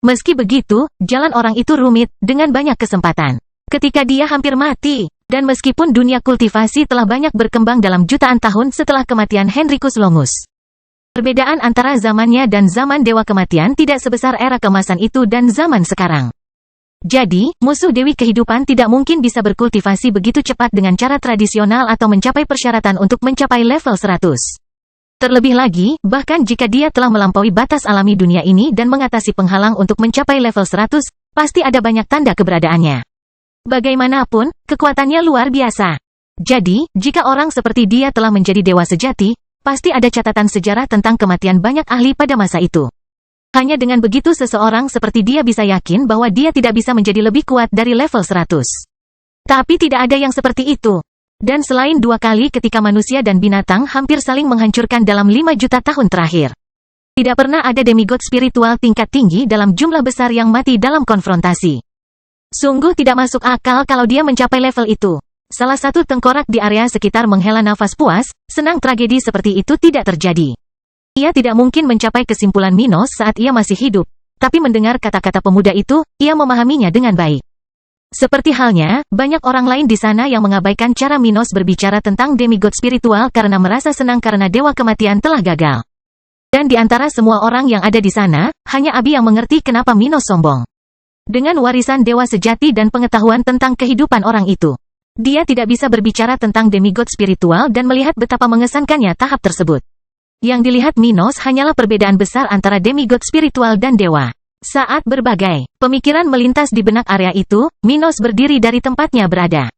Meski begitu, jalan orang itu rumit, dengan banyak kesempatan. Ketika dia hampir mati, dan meskipun dunia kultivasi telah banyak berkembang dalam jutaan tahun setelah kematian Henricus Longus. Perbedaan antara zamannya dan zaman dewa kematian tidak sebesar era keemasan itu dan zaman sekarang. Jadi, musuh Dewi Kehidupan tidak mungkin bisa berkultivasi begitu cepat dengan cara tradisional atau mencapai persyaratan untuk mencapai level 100. Terlebih lagi, bahkan jika dia telah melampaui batas alami dunia ini dan mengatasi penghalang untuk mencapai level 100, pasti ada banyak tanda keberadaannya. Bagaimanapun, kekuatannya luar biasa. Jadi, jika orang seperti dia telah menjadi dewa sejati, pasti ada catatan sejarah tentang kematian banyak ahli pada masa itu. Hanya dengan begitu seseorang seperti dia bisa yakin bahwa dia tidak bisa menjadi lebih kuat dari level 100. Tapi tidak ada yang seperti itu. Dan selain 2 kali ketika manusia dan binatang hampir saling menghancurkan dalam 5 juta tahun terakhir. Tidak pernah ada demigod spiritual tingkat tinggi dalam jumlah besar yang mati dalam konfrontasi. Sungguh tidak masuk akal kalau dia mencapai level itu. Salah satu tengkorak di area sekitar menghela nafas puas, senang tragedi seperti itu tidak terjadi. Ia tidak mungkin mencapai kesimpulan Minos saat ia masih hidup, tapi mendengar kata-kata pemuda itu, ia memahaminya dengan baik. Seperti halnya, banyak orang lain di sana yang mengabaikan cara Minos berbicara tentang demigod spiritual karena merasa senang karena dewa kematian telah gagal. Dan di antara semua orang yang ada di sana, hanya Abi yang mengerti kenapa Minos sombong. Dengan warisan dewa sejati dan pengetahuan tentang kehidupan orang itu, dia tidak bisa berbicara tentang demigod spiritual dan melihat betapa mengesankannya tahap tersebut. Yang dilihat Minos hanyalah perbedaan besar antara demigod spiritual dan dewa. Saat berbagai pemikiran melintas di benak area itu, Minos berdiri dari tempatnya berada.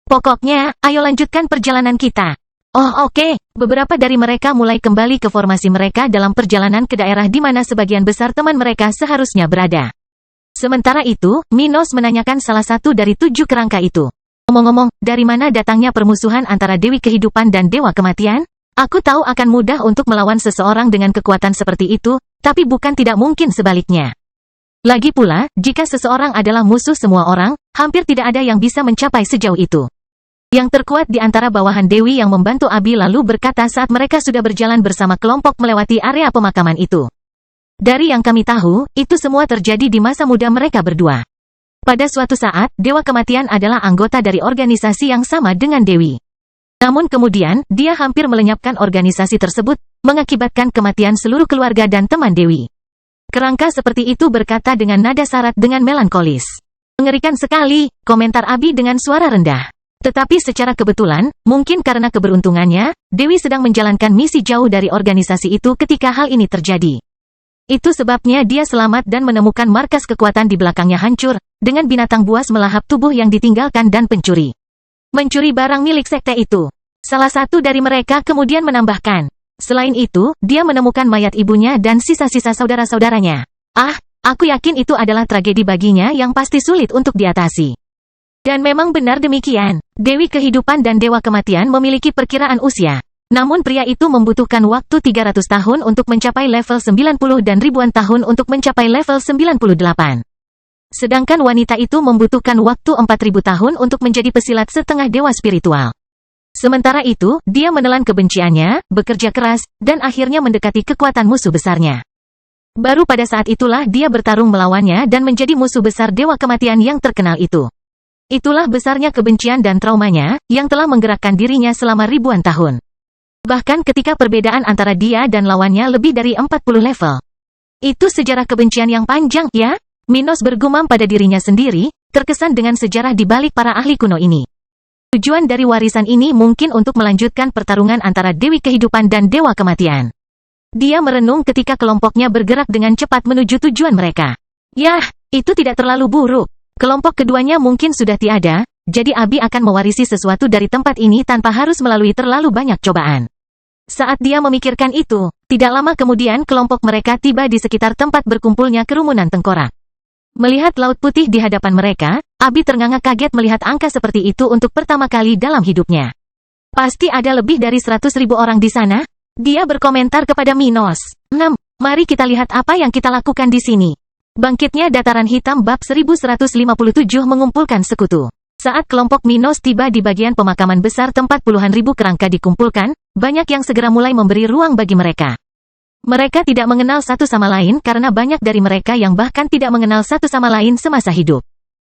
Pokoknya, ayo lanjutkan perjalanan kita. Oh oke. Beberapa dari mereka mulai kembali ke formasi mereka dalam perjalanan ke daerah di mana sebagian besar teman mereka seharusnya berada. Sementara itu, Minos menanyakan salah satu dari 7 kerangka itu. Ngomong-ngomong, dari mana datangnya permusuhan antara Dewi Kehidupan dan Dewa Kematian? Aku tahu akan mudah untuk melawan seseorang dengan kekuatan seperti itu, tapi bukan tidak mungkin sebaliknya. Lagi pula, jika seseorang adalah musuh semua orang, hampir tidak ada yang bisa mencapai sejauh itu. Yang terkuat di antara bawahan Dewi yang membantu Abi lalu berkata saat mereka sudah berjalan bersama kelompok melewati area pemakaman itu. Dari yang kami tahu, itu semua terjadi di masa muda mereka berdua. Pada suatu saat, Dewa Kematian adalah anggota dari organisasi yang sama dengan Dewi. Namun kemudian, dia hampir melenyapkan organisasi tersebut, mengakibatkan kematian seluruh keluarga dan teman Dewi. Kerangka seperti itu berkata dengan nada syarat dengan melankolis. Mengerikan sekali, komentar Abi dengan suara rendah. Tetapi secara kebetulan, mungkin karena keberuntungannya, Dewi sedang menjalankan misi jauh dari organisasi itu ketika hal ini terjadi. Itu sebabnya dia selamat dan menemukan markas kekuatan di belakangnya hancur, dengan binatang buas melahap tubuh yang ditinggalkan dan pencuri. Mencuri barang milik sekte itu. Salah satu dari mereka kemudian menambahkan. Selain itu, dia menemukan mayat ibunya dan sisa-sisa saudara-saudaranya. Ah, aku yakin itu adalah tragedi baginya yang pasti sulit untuk diatasi. Dan memang benar demikian. Dewi Kehidupan dan Dewa Kematian memiliki perkiraan usia. Namun pria itu membutuhkan waktu 300 tahun untuk mencapai level 90 dan ribuan tahun untuk mencapai level 98. Sedangkan wanita itu membutuhkan waktu 4000 tahun untuk menjadi pesilat setengah dewa spiritual. Sementara itu, dia menelan kebenciannya, bekerja keras, dan akhirnya mendekati kekuatan musuh besarnya. Baru pada saat itulah dia bertarung melawannya dan menjadi musuh besar Dewa Kematian yang terkenal itu. Itulah besarnya kebencian dan traumanya, yang telah menggerakkan dirinya selama ribuan tahun. Bahkan ketika perbedaan antara dia dan lawannya lebih dari 40 level. Itu sejarah kebencian yang panjang, ya? Minos bergumam pada dirinya sendiri, terkesan dengan sejarah di balik para ahli kuno ini. Tujuan dari warisan ini mungkin untuk melanjutkan pertarungan antara Dewi Kehidupan dan Dewa Kematian. Dia merenung ketika kelompoknya bergerak dengan cepat menuju tujuan mereka. Yah, itu tidak terlalu buruk. Kelompok keduanya mungkin sudah tiada, jadi Abi akan mewarisi sesuatu dari tempat ini tanpa harus melalui terlalu banyak cobaan. Saat dia memikirkan itu, tidak lama kemudian kelompok mereka tiba di sekitar tempat berkumpulnya kerumunan tengkorak. Melihat laut putih di hadapan mereka, Abi ternganga kaget melihat angka seperti itu untuk pertama kali dalam hidupnya. Pasti ada lebih dari 100.000 orang di sana? Dia berkomentar kepada Minos. Mari kita lihat apa yang kita lakukan di sini. Bangkitnya Dataran Hitam bab 1157 mengumpulkan sekutu. Saat kelompok Minos tiba di bagian pemakaman besar tempat puluhan ribu kerangka dikumpulkan, banyak yang segera mulai memberi ruang bagi mereka. Mereka tidak mengenal satu sama lain karena banyak dari mereka yang bahkan tidak mengenal satu sama lain semasa hidup.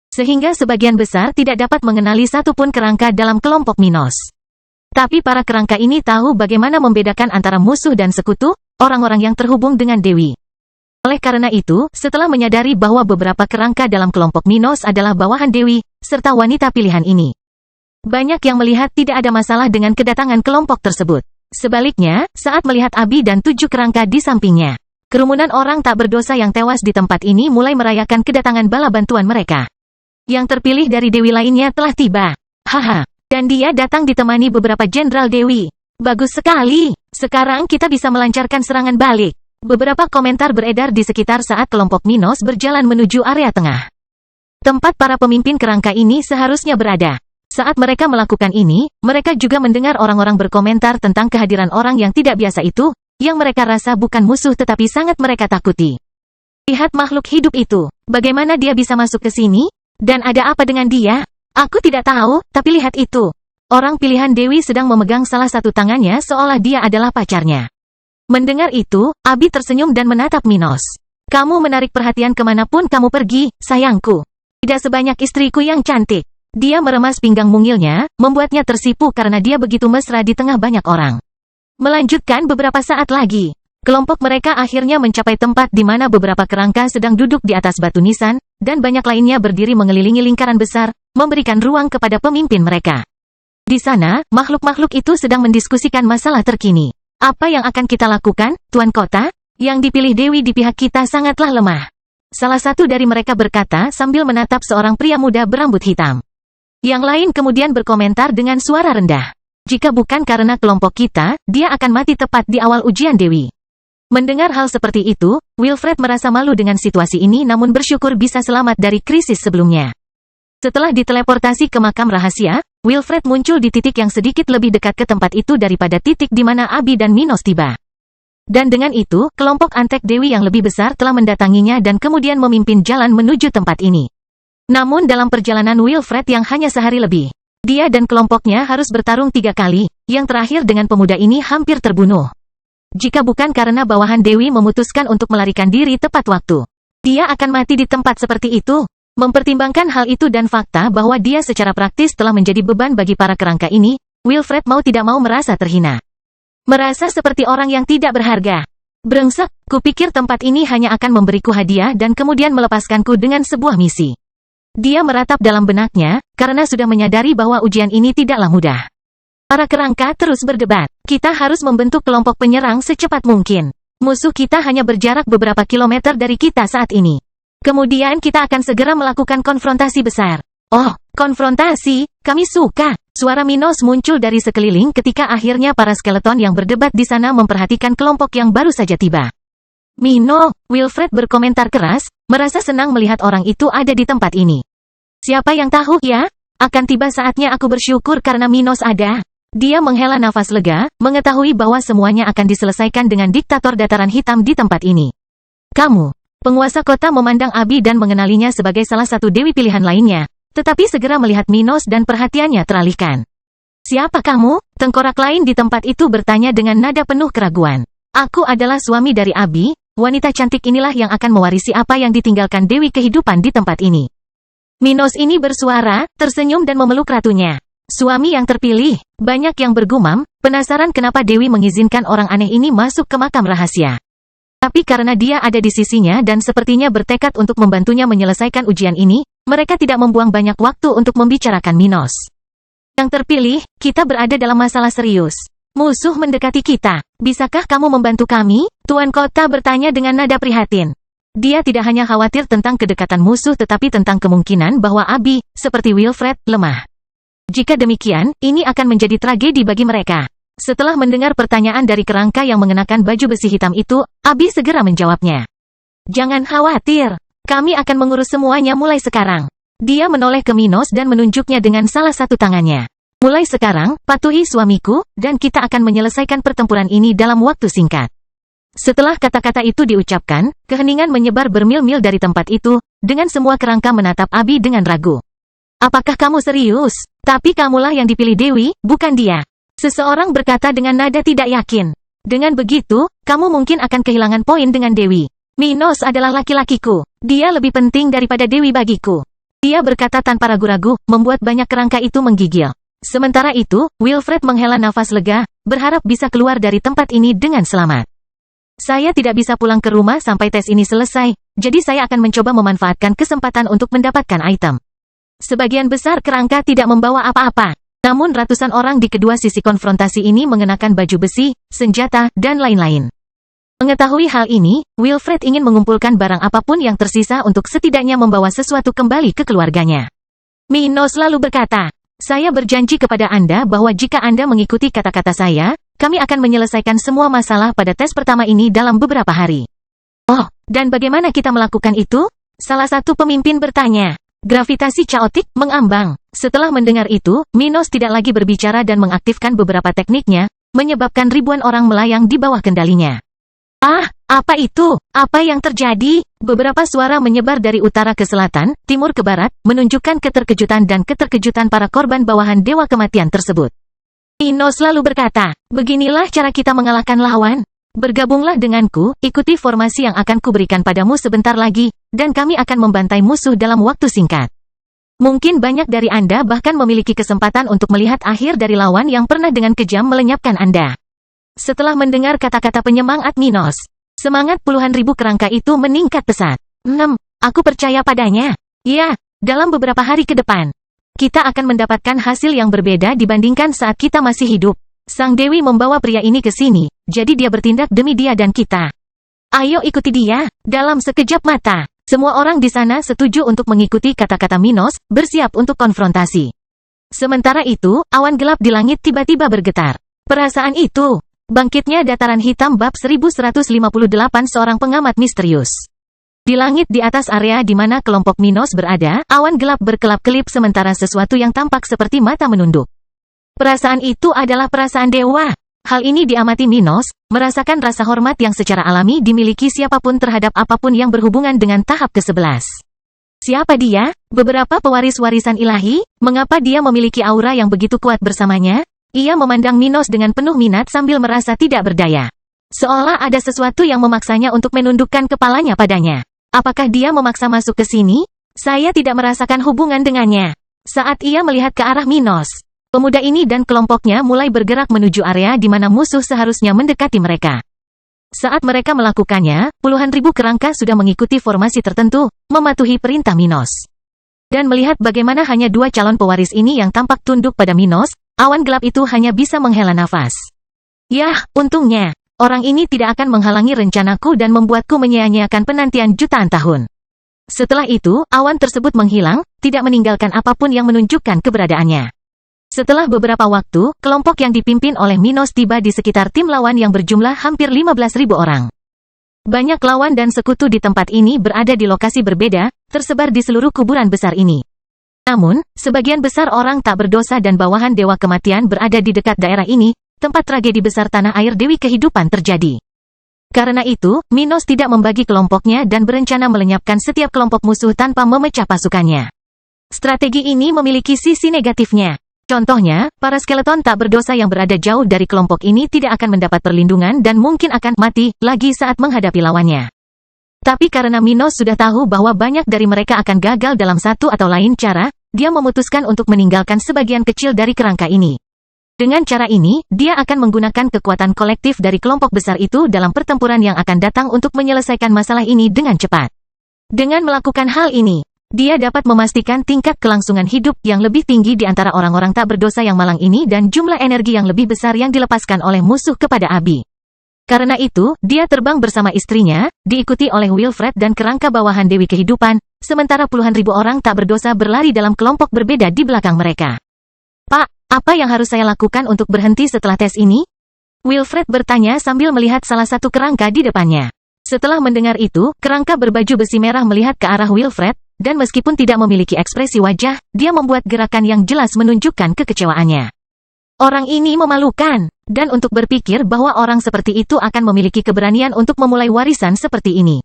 Sehingga sebagian besar tidak dapat mengenali satu pun kerangka dalam kelompok Minos. Tapi para kerangka ini tahu bagaimana membedakan antara musuh dan sekutu, orang-orang yang terhubung dengan Dewi. Oleh karena itu, setelah menyadari bahwa beberapa kerangka dalam kelompok Minos adalah bawahan Dewi, serta wanita pilihan ini, banyak yang melihat tidak ada masalah dengan kedatangan kelompok tersebut. Sebaliknya, saat melihat Abi dan 7 kerangka di sampingnya, kerumunan orang tak berdosa yang tewas di tempat ini mulai merayakan kedatangan bala bantuan mereka. Yang terpilih dari Dewi lainnya telah tiba. Haha, dan dia datang ditemani beberapa jenderal Dewi. Bagus sekali, sekarang kita bisa melancarkan serangan balik. Beberapa komentar beredar di sekitar saat kelompok Minos berjalan menuju area tengah. Tempat para pemimpin kerangka ini seharusnya berada. Saat mereka melakukan ini, mereka juga mendengar orang-orang berkomentar tentang kehadiran orang yang tidak biasa itu, yang mereka rasa bukan musuh tetapi sangat mereka takuti. Lihat makhluk hidup itu, bagaimana dia bisa masuk ke sini? Dan ada apa dengan dia? Aku tidak tahu, tapi lihat itu. Orang pilihan Dewi sedang memegang salah satu tangannya seolah dia adalah pacarnya. Mendengar itu, Abi tersenyum dan menatap Minos. Kamu menarik perhatian kemanapun kamu pergi, sayangku. Tidak sebanyak istriku yang cantik. Dia meremas pinggang mungilnya, membuatnya tersipu karena dia begitu mesra di tengah banyak orang. Melanjutkan beberapa saat lagi, kelompok mereka akhirnya mencapai tempat di mana beberapa kerangka sedang duduk di atas batu nisan, dan banyak lainnya berdiri mengelilingi lingkaran besar, memberikan ruang kepada pemimpin mereka. Di sana, makhluk-makhluk itu sedang mendiskusikan masalah terkini. Apa yang akan kita lakukan, Tuan Kota? Yang dipilih Dewi di pihak kita sangatlah lemah. Salah satu dari mereka berkata sambil menatap seorang pria muda berambut hitam. Yang lain kemudian berkomentar dengan suara rendah. Jika bukan karena kelompok kita, dia akan mati tepat di awal ujian Dewi. Mendengar hal seperti itu, Wilfred merasa malu dengan situasi ini namun bersyukur bisa selamat dari krisis sebelumnya. Setelah diteleportasi ke makam rahasia, Wilfred muncul di titik yang sedikit lebih dekat ke tempat itu daripada titik di mana Abi dan Minos tiba. Dan dengan itu, kelompok Antek Dewi yang lebih besar telah mendatanginya dan kemudian memimpin jalan menuju tempat ini. Namun dalam perjalanan Wilfred yang hanya sehari lebih, dia dan kelompoknya harus bertarung 3 kali, yang terakhir dengan pemuda ini hampir terbunuh. Jika bukan karena bawahan Dewi memutuskan untuk melarikan diri tepat waktu, dia akan mati di tempat seperti itu. Mempertimbangkan hal itu dan fakta bahwa dia secara praktis telah menjadi beban bagi para kerangka ini, Wilfred mau tidak mau merasa terhina. Merasa seperti orang yang tidak berharga. Brengsek, kupikir tempat ini hanya akan memberiku hadiah dan kemudian melepaskanku dengan sebuah misi. Dia meratap dalam benaknya, karena sudah menyadari bahwa ujian ini tidaklah mudah. Para kerangka terus berdebat. Kita harus membentuk kelompok penyerang secepat mungkin. Musuh kita hanya berjarak beberapa kilometer dari kita saat ini. Kemudian kita akan segera melakukan konfrontasi besar. Oh, konfrontasi, kami suka. Suara Minos muncul dari sekeliling ketika akhirnya para skeleton yang berdebat di sana memperhatikan kelompok yang baru saja tiba. Mino, Wilfred berkomentar keras, merasa senang melihat orang itu ada di tempat ini. Siapa yang tahu ya? Akan tiba saatnya aku bersyukur karena Minos ada. Dia menghela nafas lega, mengetahui bahwa semuanya akan diselesaikan dengan diktator dataran hitam di tempat ini. Kamu. Penguasa kota memandang Abi dan mengenalinya sebagai salah satu dewi pilihan lainnya, tetapi segera melihat Minos dan perhatiannya teralihkan. Siapa kamu? Tengkorak lain di tempat itu bertanya dengan nada penuh keraguan. Aku adalah suami dari Abi, wanita cantik inilah yang akan mewarisi apa yang ditinggalkan Dewi Kehidupan di tempat ini. Minos ini bersuara, tersenyum dan memeluk ratunya. Suami yang terpilih, banyak yang bergumam, penasaran kenapa Dewi mengizinkan orang aneh ini masuk ke makam rahasia. Tapi karena dia ada di sisinya dan sepertinya bertekad untuk membantunya menyelesaikan ujian ini, mereka tidak membuang banyak waktu untuk membicarakan Minos. Yang terpilih, kita berada dalam masalah serius. Musuh mendekati kita. Bisakah kamu membantu kami? Tuan Kota bertanya dengan nada prihatin. Dia tidak hanya khawatir tentang kedekatan musuh tetapi tentang kemungkinan bahwa Abi, seperti Wilfred, lemah. Jika demikian, ini akan menjadi tragedi bagi mereka. Setelah mendengar pertanyaan dari kerangka yang mengenakan baju besi hitam itu, Abi segera menjawabnya. Jangan khawatir, kami akan mengurus semuanya mulai sekarang. Dia menoleh ke Minos dan menunjuknya dengan salah satu tangannya. Mulai sekarang, patuhi suamiku, dan kita akan menyelesaikan pertempuran ini dalam waktu singkat. Setelah kata-kata itu diucapkan, keheningan menyebar bermil-mil dari tempat itu, dengan semua kerangka menatap Abi dengan ragu. Apakah kamu serius? Tapi kamulah yang dipilih Dewi, bukan dia. Seseorang berkata dengan nada tidak yakin. Dengan begitu, kamu mungkin akan kehilangan poin dengan Dewi. Minos adalah laki-lakiku. Dia lebih penting daripada Dewi bagiku. Dia berkata tanpa ragu-ragu, membuat banyak kerangka itu menggigil. Sementara itu, Wilfred menghela nafas lega, berharap bisa keluar dari tempat ini dengan selamat. Saya tidak bisa pulang ke rumah sampai tes ini selesai, jadi saya akan mencoba memanfaatkan kesempatan untuk mendapatkan item. Sebagian besar kerangka tidak membawa apa-apa. Namun ratusan orang di kedua sisi konfrontasi ini mengenakan baju besi, senjata, dan lain-lain. Mengetahui hal ini, Wilfred ingin mengumpulkan barang apapun yang tersisa untuk setidaknya membawa sesuatu kembali ke keluarganya. Minos lalu berkata, saya berjanji kepada Anda bahwa jika Anda mengikuti kata-kata saya, kami akan menyelesaikan semua masalah pada tes pertama ini dalam beberapa hari. Oh, dan bagaimana kita melakukan itu? Salah satu pemimpin bertanya. Gravitasi caotik mengambang. Setelah mendengar itu, Minos tidak lagi berbicara dan mengaktifkan beberapa tekniknya, menyebabkan ribuan orang melayang di bawah kendalinya. Ah, apa itu? Apa yang terjadi? Beberapa suara menyebar dari utara ke selatan, timur ke barat, menunjukkan keterkejutan dan keterkejutan para korban bawahan Dewa Kematian tersebut. Minos lalu berkata, beginilah cara kita mengalahkan lawan. Bergabunglah denganku, ikuti formasi yang akan kuberikan padamu sebentar lagi, dan kami akan membantai musuh dalam waktu singkat. Mungkin banyak dari Anda bahkan memiliki kesempatan untuk melihat akhir dari lawan yang pernah dengan kejam melenyapkan Anda. Setelah mendengar kata-kata penyemangat Minos, semangat puluhan ribu kerangka itu meningkat pesat. Aku percaya padanya. Ya, dalam beberapa hari ke depan, kita akan mendapatkan hasil yang berbeda dibandingkan saat kita masih hidup. Sang Dewi membawa pria ini ke sini, jadi dia bertindak demi dia dan kita. Ayo ikuti dia. Dalam sekejap mata, semua orang di sana setuju untuk mengikuti kata-kata Minos, bersiap untuk konfrontasi. Sementara itu, awan gelap di langit tiba-tiba bergetar. Perasaan itu. Bangkitnya dataran hitam bab 1158 seorang pengamat misterius. Di langit di atas area di mana kelompok Minos berada, awan gelap berkelap-kelip sementara sesuatu yang tampak seperti mata menunduk. Perasaan itu adalah perasaan dewa. Hal ini diamati Minos, merasakan rasa hormat yang secara alami dimiliki siapapun terhadap apapun yang berhubungan dengan tahap ke-11. Siapa dia? Beberapa pewaris warisan ilahi? Mengapa dia memiliki aura yang begitu kuat bersamanya? Ia memandang Minos dengan penuh minat sambil merasa tidak berdaya. Seolah ada sesuatu yang memaksanya untuk menundukkan kepalanya padanya. Apakah dia memaksa masuk ke sini? Saya tidak merasakan hubungan dengannya. Saat ia melihat ke arah Minos, pemuda ini dan kelompoknya mulai bergerak menuju area di mana musuh seharusnya mendekati mereka. Saat mereka melakukannya, puluhan ribu kerangka sudah mengikuti formasi tertentu, mematuhi perintah Minos. Dan melihat bagaimana hanya dua calon pewaris ini yang tampak tunduk pada Minos, awan gelap itu hanya bisa menghela nafas. Yah, untungnya, orang ini tidak akan menghalangi rencanaku dan membuatku menyia-nyiakan penantian jutaan tahun. Setelah itu, awan tersebut menghilang, tidak meninggalkan apapun yang menunjukkan keberadaannya. Setelah beberapa waktu, kelompok yang dipimpin oleh Minos tiba di sekitar tim lawan yang berjumlah hampir 15.000 orang. Banyak lawan dan sekutu di tempat ini berada di lokasi berbeda, tersebar di seluruh kuburan besar ini. Namun, sebagian besar orang tak berdosa dan bawahan Dewa Kematian berada di dekat daerah ini, tempat tragedi besar tanah air Dewi Kehidupan terjadi. Karena itu, Minos tidak membagi kelompoknya dan berencana melenyapkan setiap kelompok musuh tanpa memecah pasukannya. Strategi ini memiliki sisi negatifnya. Contohnya, para skeleton tak berdosa yang berada jauh dari kelompok ini tidak akan mendapat perlindungan dan mungkin akan mati lagi saat menghadapi lawannya. Tapi karena Minos sudah tahu bahwa banyak dari mereka akan gagal dalam satu atau lain cara, dia memutuskan untuk meninggalkan sebagian kecil dari kerangka ini. Dengan cara ini, dia akan menggunakan kekuatan kolektif dari kelompok besar itu dalam pertempuran yang akan datang untuk menyelesaikan masalah ini dengan cepat. Dengan melakukan hal ini, dia dapat memastikan tingkat kelangsungan hidup yang lebih tinggi di antara orang-orang tak berdosa yang malang ini dan jumlah energi yang lebih besar yang dilepaskan oleh musuh kepada Abi. Karena itu, dia terbang bersama istrinya, diikuti oleh Wilfred dan kerangka bawahan Dewi Kehidupan, sementara puluhan ribu orang tak berdosa berlari dalam kelompok berbeda di belakang mereka. Pak, apa yang harus saya lakukan untuk berhenti setelah tes ini? Wilfred bertanya sambil melihat salah satu kerangka di depannya. Setelah mendengar itu, kerangka berbaju besi merah melihat ke arah Wilfred, dan meskipun tidak memiliki ekspresi wajah, dia membuat gerakan yang jelas menunjukkan kekecewaannya. Orang ini memalukan, dan untuk berpikir bahwa orang seperti itu akan memiliki keberanian untuk memulai warisan seperti ini.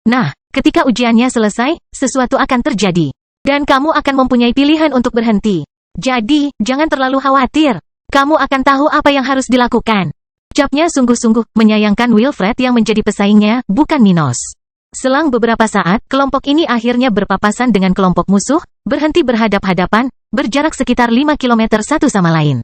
Nah, ketika ujiannya selesai, sesuatu akan terjadi. Dan kamu akan mempunyai pilihan untuk berhenti. Jadi, jangan terlalu khawatir. Kamu akan tahu apa yang harus dilakukan. Ucapnya sungguh-sungguh menyayangkan Wilfred yang menjadi pesaingnya, bukan Minos. Selang beberapa saat, kelompok ini akhirnya berpapasan dengan kelompok musuh, berhenti berhadap-hadapan, berjarak sekitar 5 km satu sama lain.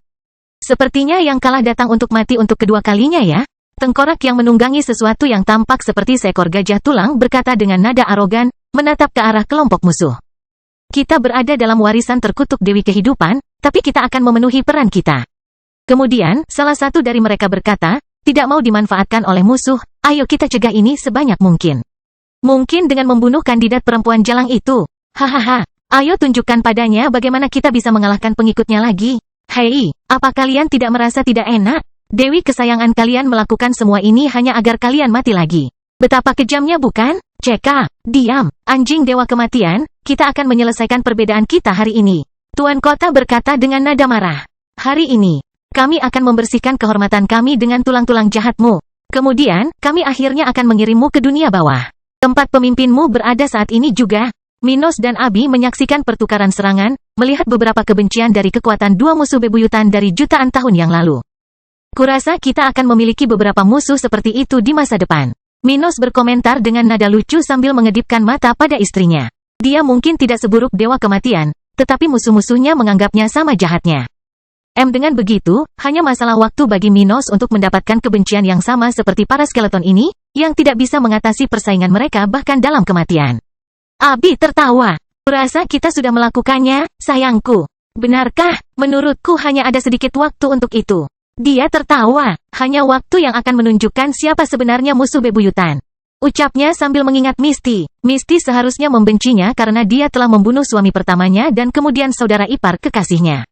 Sepertinya yang kalah datang untuk mati untuk kedua kalinya ya. Tengkorak yang menunggangi sesuatu yang tampak seperti seekor gajah tulang berkata dengan nada arogan, menatap ke arah kelompok musuh. Kita berada dalam warisan terkutuk Dewi Kehidupan, tapi kita akan memenuhi peran kita. Kemudian, salah satu dari mereka berkata, tidak mau dimanfaatkan oleh musuh, ayo kita cegah ini sebanyak mungkin. Mungkin dengan membunuh kandidat perempuan jalang itu. Hahaha, ayo tunjukkan padanya bagaimana kita bisa mengalahkan pengikutnya lagi. Hei, apa kalian tidak merasa tidak enak? Dewi kesayangan kalian melakukan semua ini hanya agar kalian mati lagi. Betapa kejamnya bukan? Ceka, diam, anjing dewa kematian, kita akan menyelesaikan perbedaan kita hari ini. Tuan Kota berkata dengan nada marah. Hari ini, kami akan membersihkan kehormatan kami dengan tulang-tulang jahatmu. Kemudian, kami akhirnya akan mengirimmu ke dunia bawah. Tempat pemimpinmu berada saat ini juga. Minos dan Abi menyaksikan pertukaran serangan, melihat beberapa kebencian dari kekuatan dua musuh bebuyutan dari jutaan tahun yang lalu. Kurasa kita akan memiliki beberapa musuh seperti itu di masa depan. Minos berkomentar dengan nada lucu sambil mengedipkan mata pada istrinya. Dia mungkin tidak seburuk dewa kematian, tetapi musuh-musuhnya menganggapnya sama jahatnya. Dengan begitu, hanya masalah waktu bagi Minos untuk mendapatkan kebencian yang sama seperti para skeleton ini, yang tidak bisa mengatasi persaingan mereka bahkan dalam kematian. Abi tertawa. Kurasa kita sudah melakukannya, sayangku. Benarkah? Menurutku hanya ada sedikit waktu untuk itu. Dia tertawa. Hanya waktu yang akan menunjukkan siapa sebenarnya musuh bebuyutan. Ucapnya sambil mengingat Misty. Misty seharusnya membencinya karena dia telah membunuh suami pertamanya dan kemudian saudara ipar kekasihnya.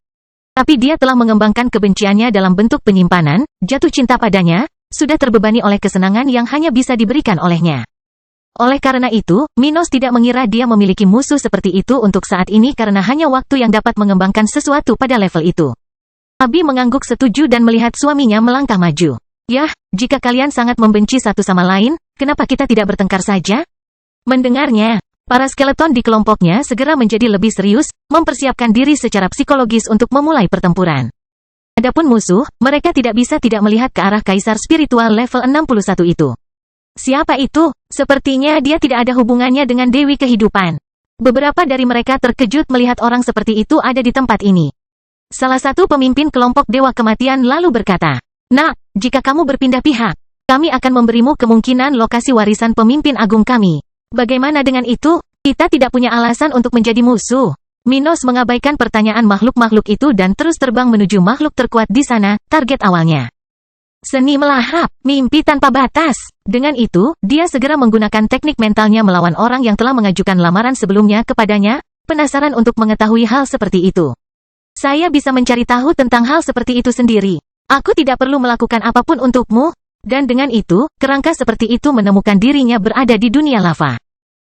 Tapi dia telah mengembangkan kebenciannya dalam bentuk penyimpanan, jatuh cinta padanya, sudah terbebani oleh kesenangan yang hanya bisa diberikan olehnya. Oleh karena itu, Minos tidak mengira dia memiliki musuh seperti itu untuk saat ini karena hanya waktu yang dapat mengembangkan sesuatu pada level itu. Abi mengangguk setuju dan melihat suaminya melangkah maju. Yah, jika kalian sangat membenci satu sama lain, kenapa kita tidak bertengkar saja? Mendengarnya, para skeleton di kelompoknya segera menjadi lebih serius, mempersiapkan diri secara psikologis untuk memulai pertempuran. Adapun musuh, mereka tidak bisa tidak melihat ke arah kaisar spiritual level 61 itu. Siapa itu? Sepertinya dia tidak ada hubungannya dengan Dewi Kehidupan. Beberapa dari mereka terkejut melihat orang seperti itu ada di tempat ini. Salah satu pemimpin kelompok Dewa Kematian lalu berkata, "Nak, jika kamu berpindah pihak, kami akan memberimu kemungkinan lokasi warisan pemimpin agung kami. Bagaimana dengan itu? Kita tidak punya alasan untuk menjadi musuh." Minos mengabaikan pertanyaan makhluk-makhluk itu dan terus terbang menuju makhluk terkuat di sana, target awalnya. Seni melahap, mimpi tanpa batas. Dengan itu, dia segera menggunakan teknik mentalnya melawan orang yang telah mengajukan lamaran sebelumnya kepadanya, penasaran untuk mengetahui hal seperti itu. Saya bisa mencari tahu tentang hal seperti itu sendiri. Aku tidak perlu melakukan apapun untukmu. Dan dengan itu, kerangka seperti itu menemukan dirinya berada di dunia lava.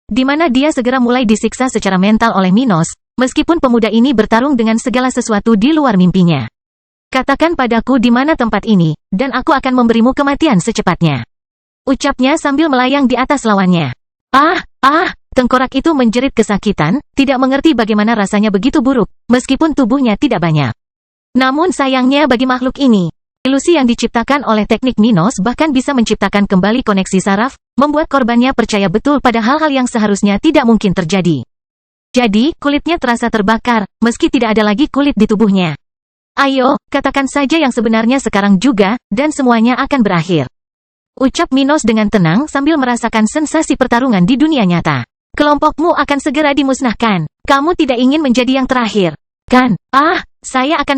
Di mana dia segera mulai disiksa secara mental oleh Minos, meskipun pemuda ini bertarung dengan segala sesuatu di luar mimpinya. Katakan padaku di mana tempat ini, dan aku akan memberimu kematian secepatnya. Ucapnya sambil melayang di atas lawannya. Tengkorak itu menjerit kesakitan, tidak mengerti bagaimana rasanya begitu buruk, meskipun tubuhnya tidak banyak Namun sayangnya bagi makhluk ini, ilusi yang diciptakan oleh teknik Minos bahkan bisa menciptakan kembali koneksi saraf, membuat korbannya percaya betul pada hal-hal yang seharusnya tidak mungkin terjadi. Jadi, kulitnya terasa terbakar, meski tidak ada lagi kulit di tubuhnya. Ayo, katakan saja yang sebenarnya sekarang juga, dan semuanya akan berakhir. Ucap Minos dengan tenang sambil merasakan sensasi pertarungan di dunia nyata. Kelompokmu akan segera dimusnahkan. Kamu tidak ingin menjadi yang terakhir, kan? Saya akan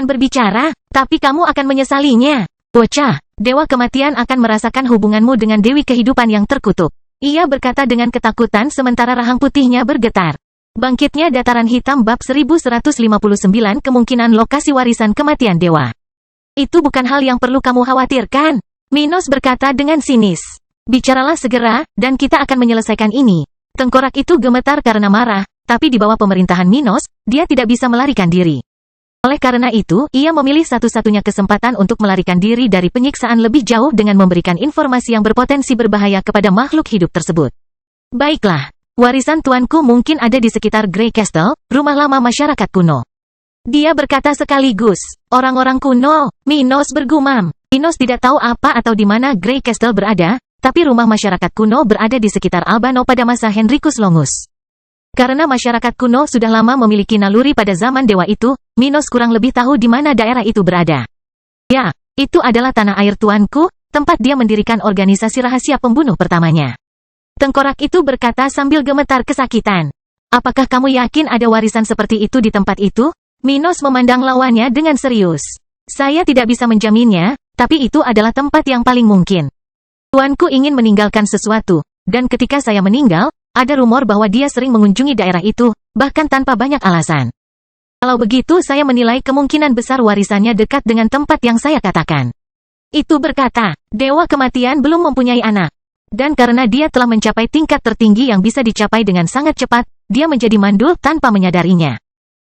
berbicara, tapi kamu akan menyesalinya. Bocah, Dewa Kematian akan merasakan hubunganmu dengan Dewi Kehidupan yang terkutuk. Ia berkata dengan ketakutan sementara rahang putihnya bergetar. Bangkitnya Dataran Hitam bab 1159 kemungkinan lokasi warisan kematian dewa. Itu bukan hal yang perlu kamu khawatirkan. Minos berkata dengan sinis. Bicaralah segera, dan kita akan menyelesaikan ini. Tengkorak itu gemetar karena marah, tapi di bawah pemerintahan Minos, dia tidak bisa melarikan diri. Oleh karena itu, ia memilih satu-satunya kesempatan untuk melarikan diri dari penyiksaan lebih jauh dengan memberikan informasi yang berpotensi berbahaya kepada makhluk hidup tersebut. Baiklah, warisan tuanku mungkin ada di sekitar Grey Castle, rumah lama masyarakat kuno. Dia berkata sekaligus, orang-orang kuno. Minos bergumam. Minos tidak tahu apa atau di mana Grey Castle berada, tapi rumah masyarakat kuno berada di sekitar Albano pada masa Henricus Longus. Karena masyarakat kuno sudah lama memiliki naluri pada zaman dewa itu, Minos kurang lebih tahu di mana daerah itu berada. Ya, itu adalah tanah air tuanku, tempat dia mendirikan organisasi rahasia pembunuh pertamanya. Tengkorak itu berkata sambil gemetar kesakitan. Apakah kamu yakin ada warisan seperti itu di tempat itu? Minos memandang lawannya dengan serius. Saya tidak bisa menjaminnya, tapi itu adalah tempat yang paling mungkin. Tuanku ingin meninggalkan sesuatu, dan ketika saya meninggal, ada rumor bahwa dia sering mengunjungi daerah itu, bahkan tanpa banyak alasan. Kalau begitu saya menilai kemungkinan besar warisannya dekat dengan tempat yang saya katakan. Itu berkata, Dewa Kematian belum mempunyai anak. Dan karena dia telah mencapai tingkat tertinggi yang bisa dicapai dengan sangat cepat, dia menjadi mandul tanpa menyadarinya.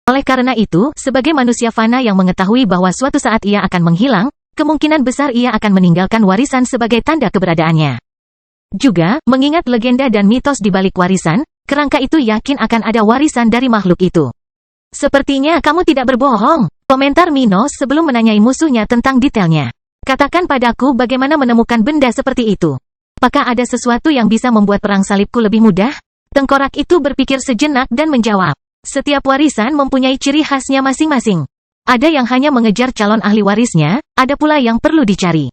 Oleh karena itu, sebagai manusia fana yang mengetahui bahwa suatu saat ia akan menghilang, kemungkinan besar ia akan meninggalkan warisan sebagai tanda keberadaannya. Juga, mengingat legenda dan mitos di balik warisan, kerangka itu yakin akan ada warisan dari makhluk itu. Sepertinya kamu tidak berbohong, komentar Minos sebelum menanyai musuhnya tentang detailnya. Katakan padaku bagaimana menemukan benda seperti itu. Apakah ada sesuatu yang bisa membuat perang salibku lebih mudah? Tengkorak itu berpikir sejenak dan menjawab. Setiap warisan mempunyai ciri khasnya masing-masing. Ada yang hanya mengejar calon ahli warisnya, ada pula yang perlu dicari.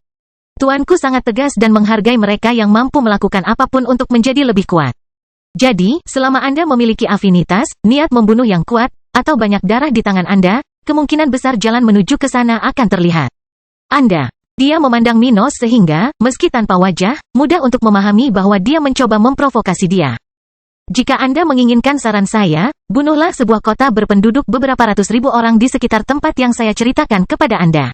Tuanku sangat tegas dan menghargai mereka yang mampu melakukan apapun untuk menjadi lebih kuat. Jadi, selama Anda memiliki afinitas, niat membunuh yang kuat, atau banyak darah di tangan Anda, kemungkinan besar jalan menuju ke sana akan terlihat. Dia memandang Minos sehingga, meski tanpa wajah, mudah untuk memahami bahwa dia mencoba memprovokasi dia. Jika Anda menginginkan saran saya, bunuhlah sebuah kota berpenduduk beberapa ratus ribu orang di sekitar tempat yang saya ceritakan kepada Anda.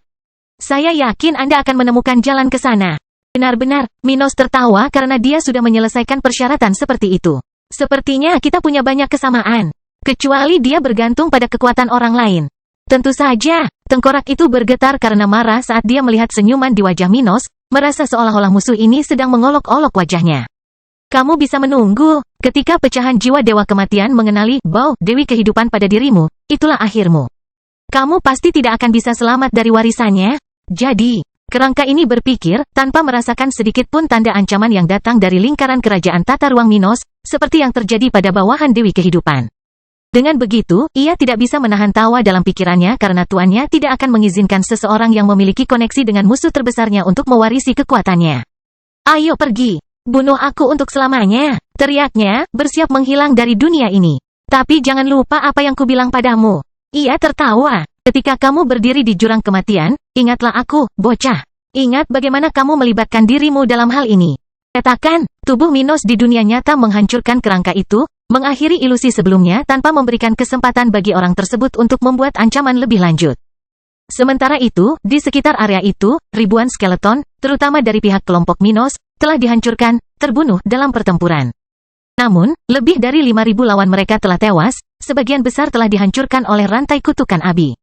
Saya yakin Anda akan menemukan jalan ke sana. Benar-benar, Minos tertawa karena dia sudah menyelesaikan persyaratan seperti itu. Sepertinya kita punya banyak kesamaan. Kecuali dia bergantung pada kekuatan orang lain. Tentu saja, tengkorak itu bergetar karena marah saat dia melihat senyuman di wajah Minos, merasa seolah-olah musuh ini sedang mengolok-olok wajahnya. Kamu bisa menunggu, ketika pecahan jiwa Dewa Kematian mengenali bau Dewi Kehidupan pada dirimu, itulah akhirmu. Kamu pasti tidak akan bisa selamat dari warisannya. Jadi, kerangka ini berpikir, tanpa merasakan sedikit pun tanda ancaman yang datang dari lingkaran kerajaan tata ruang Minos, seperti yang terjadi pada bawahan Dewi Kehidupan. Dengan begitu, ia tidak bisa menahan tawa dalam pikirannya karena tuannya tidak akan mengizinkan seseorang yang memiliki koneksi dengan musuh terbesarnya untuk mewarisi kekuatannya. Ayo pergi, bunuh aku untuk selamanya, teriaknya, bersiap menghilang dari dunia ini. Tapi jangan lupa apa yang kubilang padamu. Ia tertawa. Ketika kamu berdiri di jurang kematian, ingatlah aku, bocah. Ingat bagaimana kamu melibatkan dirimu dalam hal ini. Katakan, tubuh Minos di dunia nyata menghancurkan kerangka itu, mengakhiri ilusi sebelumnya tanpa memberikan kesempatan bagi orang tersebut untuk membuat ancaman lebih lanjut. Sementara itu, di sekitar area itu, ribuan skeleton, terutama dari pihak kelompok Minos, telah dihancurkan, terbunuh dalam pertempuran. Namun, lebih dari 5.000 lawan mereka telah tewas, sebagian besar telah dihancurkan oleh rantai kutukan Abi.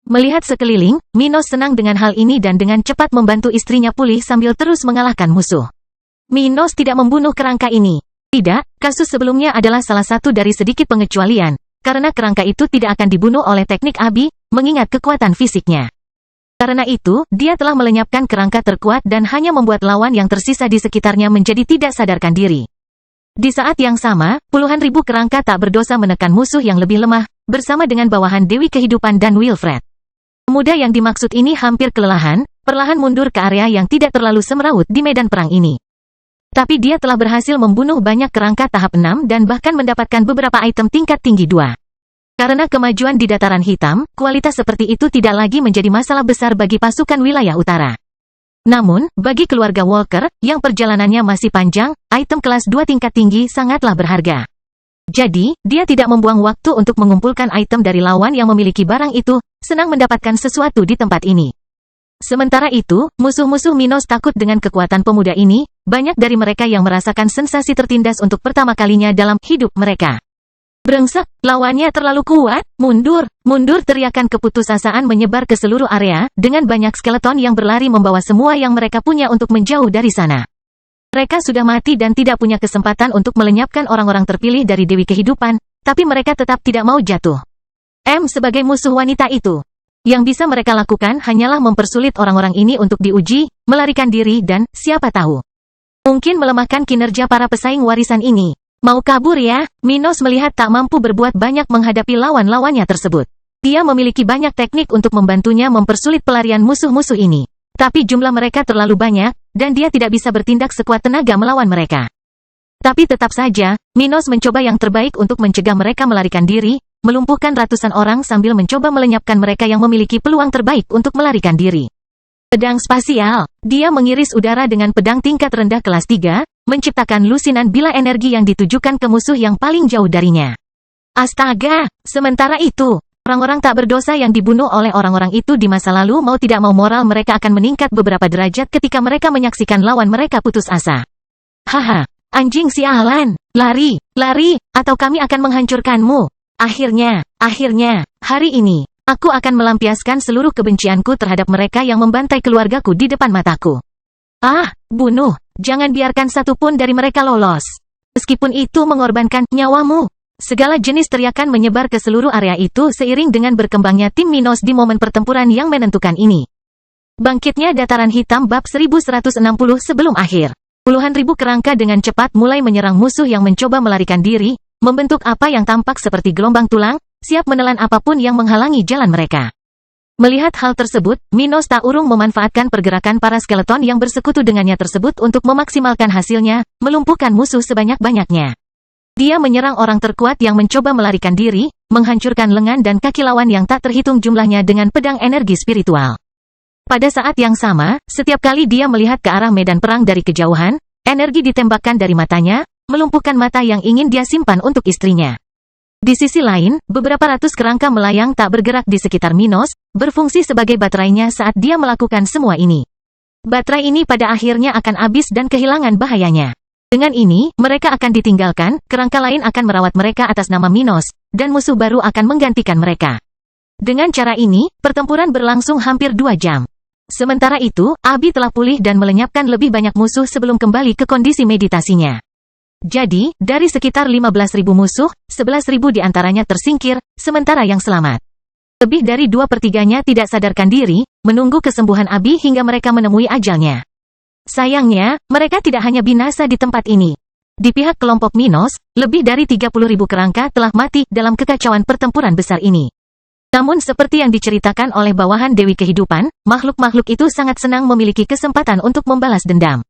Melihat sekeliling, Minos senang dengan hal ini dan dengan cepat membantu istrinya pulih sambil terus mengalahkan musuh. Minos tidak membunuh kerangka ini. Tidak, kasus sebelumnya adalah salah satu dari sedikit pengecualian, karena kerangka itu tidak akan dibunuh oleh teknik Abi, mengingat kekuatan fisiknya. Karena itu, dia telah melenyapkan kerangka terkuat dan hanya membuat lawan yang tersisa di sekitarnya menjadi tidak sadarkan diri. Di saat yang sama, puluhan ribu kerangka tak berdosa menekan musuh yang lebih lemah, bersama dengan bawahan Dewi Kehidupan dan Wilfred. Pemuda yang dimaksud ini hampir kelelahan, perlahan mundur ke area yang tidak terlalu semrawut di medan perang ini. Tapi dia telah berhasil membunuh banyak kerangka tahap 6 dan bahkan mendapatkan beberapa item tingkat tinggi 2. Karena kemajuan di dataran hitam, kualitas seperti itu tidak lagi menjadi masalah besar bagi pasukan wilayah utara. Namun, bagi keluarga Walker, yang perjalanannya masih panjang, item kelas 2 tingkat tinggi sangatlah berharga. Jadi, dia tidak membuang waktu untuk mengumpulkan item dari lawan yang memiliki barang itu, senang mendapatkan sesuatu di tempat ini. Sementara itu, musuh-musuh Minos takut dengan kekuatan pemuda ini, banyak dari mereka yang merasakan sensasi tertindas untuk pertama kalinya dalam hidup mereka. Brengsek, lawannya terlalu kuat, mundur, mundur teriakan keputusasaan menyebar ke seluruh area, dengan banyak skeleton yang berlari membawa semua yang mereka punya untuk menjauh dari sana. Mereka sudah mati dan tidak punya kesempatan untuk melenyapkan orang-orang terpilih dari Dewi Kehidupan, tapi mereka tetap tidak mau jatuh. Sebagai musuh wanita itu. Yang bisa mereka lakukan hanyalah mempersulit orang-orang ini untuk diuji, melarikan diri dan, siapa tahu, mungkin melemahkan kinerja para pesaing warisan ini. Mau kabur ya? Minos melihat tak mampu berbuat banyak menghadapi lawan-lawannya tersebut. Dia memiliki banyak teknik untuk membantunya mempersulit pelarian musuh-musuh ini. Tapi jumlah mereka terlalu banyak, dan dia tidak bisa bertindak sekuat tenaga melawan mereka. Tapi tetap saja, Minos mencoba yang terbaik untuk mencegah mereka melarikan diri, melumpuhkan ratusan orang sambil mencoba melenyapkan mereka yang memiliki peluang terbaik untuk melarikan diri. Pedang spasial. Dia mengiris udara dengan pedang tingkat rendah kelas 3, menciptakan lusinan bila energi yang ditujukan ke musuh yang paling jauh darinya. Astaga! Sementara itu, orang-orang tak berdosa yang dibunuh oleh orang-orang itu di masa lalu mau tidak mau moral mereka akan meningkat beberapa derajat ketika mereka menyaksikan lawan mereka putus asa. Haha, anjing sialan, lari, lari, atau kami akan menghancurkanmu. Akhirnya, hari ini, aku akan melampiaskan seluruh kebencianku terhadap mereka yang membantai keluargaku di depan mataku. Bunuh, jangan biarkan satu pun dari mereka lolos. Meskipun itu mengorbankan nyawamu. Segala jenis teriakan menyebar ke seluruh area itu seiring dengan berkembangnya tim Minos di momen pertempuran yang menentukan ini. Bangkitnya dataran hitam bab 1160 sebelum akhir. Puluhan ribu kerangka dengan cepat mulai menyerang musuh yang mencoba melarikan diri, membentuk apa yang tampak seperti gelombang tulang, siap menelan apapun yang menghalangi jalan mereka. Melihat hal tersebut, Minos tak urung memanfaatkan pergerakan para skeleton yang bersekutu dengannya tersebut untuk memaksimalkan hasilnya, melumpuhkan musuh sebanyak-banyaknya. Dia menyerang orang terkuat yang mencoba melarikan diri, menghancurkan lengan dan kaki lawan yang tak terhitung jumlahnya dengan pedang energi spiritual. Pada saat yang sama, setiap kali dia melihat ke arah medan perang dari kejauhan, energi ditembakkan dari matanya, melumpuhkan mata yang ingin dia simpan untuk istrinya. Di sisi lain, beberapa ratus kerangka melayang tak bergerak di sekitar Minos, berfungsi sebagai baterainya saat dia melakukan semua ini. Baterai ini pada akhirnya akan habis dan kehilangan bahayanya. Dengan ini, mereka akan ditinggalkan, kerangka lain akan merawat mereka atas nama Minos, dan musuh baru akan menggantikan mereka. Dengan cara ini, pertempuran berlangsung hampir 2 jam. Sementara itu, Abi telah pulih dan melenyapkan lebih banyak musuh sebelum kembali ke kondisi meditasinya. Jadi, dari sekitar 15.000 musuh, 11.000 diantaranya tersingkir, sementara yang selamat. Lebih dari 2/3-nya tidak sadarkan diri, menunggu kesembuhan Abi hingga mereka menemui ajalnya. Sayangnya, mereka tidak hanya binasa di tempat ini. Di pihak kelompok Minos, lebih dari 30.000 kerangka telah mati dalam kekacauan pertempuran besar ini. Namun seperti yang diceritakan oleh bawahan Dewi Kehidupan, makhluk-makhluk itu sangat senang memiliki kesempatan untuk membalas dendam.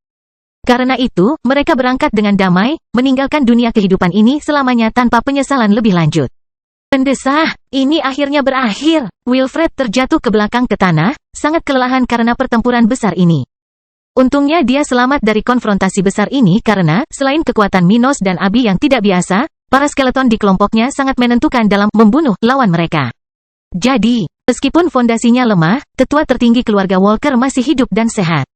Karena itu, mereka berangkat dengan damai, meninggalkan dunia kehidupan ini selamanya tanpa penyesalan lebih lanjut. Mendesah, ini akhirnya berakhir. Wilfred terjatuh ke belakang ke tanah, sangat kelelahan karena pertempuran besar ini. Untungnya dia selamat dari konfrontasi besar ini karena, selain kekuatan Minos dan Abi yang tidak biasa, para skeleton di kelompoknya sangat menentukan dalam membunuh lawan mereka. Jadi, meskipun fondasinya lemah, tetua tertinggi keluarga Walker masih hidup dan sehat.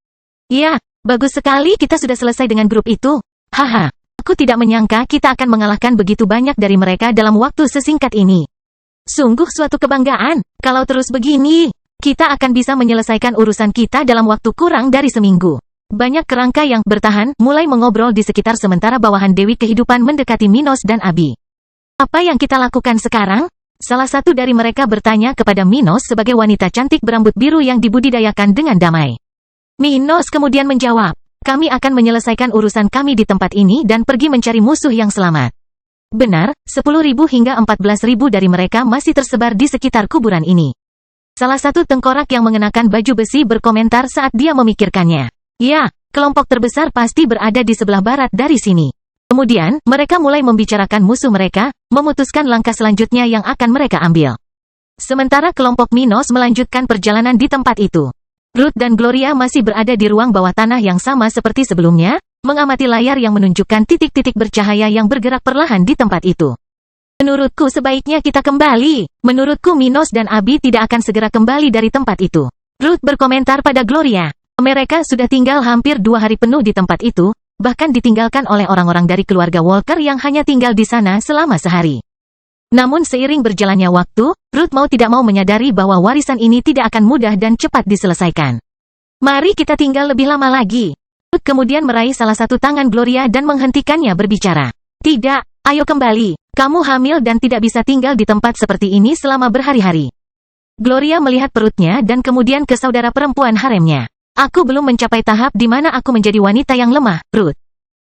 Ya, bagus sekali kita sudah selesai dengan grup itu. Haha, aku tidak menyangka kita akan mengalahkan begitu banyak dari mereka dalam waktu sesingkat ini. Sungguh suatu kebanggaan, kalau terus begini, kita akan bisa menyelesaikan urusan kita dalam waktu kurang dari seminggu. Banyak kerangka yang bertahan mulai mengobrol di sekitar sementara bawahan Dewi Kehidupan mendekati Minos dan Abi. Apa yang kita lakukan sekarang? Salah satu dari mereka bertanya kepada Minos sebagai wanita cantik berambut biru yang dibudidayakan dengan damai. Minos kemudian menjawab, kami akan menyelesaikan urusan kami di tempat ini dan pergi mencari musuh yang selamat. Benar, 10.000 hingga 14.000 dari mereka masih tersebar di sekitar kuburan ini. Salah satu tengkorak yang mengenakan baju besi berkomentar saat dia memikirkannya. Ya, kelompok terbesar pasti berada di sebelah barat dari sini. Kemudian, mereka mulai membicarakan musuh mereka, memutuskan langkah selanjutnya yang akan mereka ambil. Sementara kelompok Minos melanjutkan perjalanan di tempat itu. Ruth dan Gloria masih berada di ruang bawah tanah yang sama seperti sebelumnya, mengamati layar yang menunjukkan titik-titik bercahaya yang bergerak perlahan di tempat itu. Menurutku sebaiknya kita kembali. Menurutku Minos dan Abi tidak akan segera kembali dari tempat itu. Ruth berkomentar pada Gloria. Mereka sudah tinggal hampir 2 hari penuh di tempat itu, bahkan ditinggalkan oleh orang-orang dari keluarga Walker yang hanya tinggal di sana selama sehari. Namun seiring berjalannya waktu, Ruth mau tidak mau menyadari bahwa warisan ini tidak akan mudah dan cepat diselesaikan. Mari kita tinggal lebih lama lagi. Ruth kemudian meraih salah satu tangan Gloria dan menghentikannya berbicara. Tidak, ayo kembali. Kamu hamil dan tidak bisa tinggal di tempat seperti ini selama berhari-hari. Gloria melihat perutnya dan kemudian ke saudara perempuan haremnya. Aku belum mencapai tahap di mana aku menjadi wanita yang lemah, Ruth.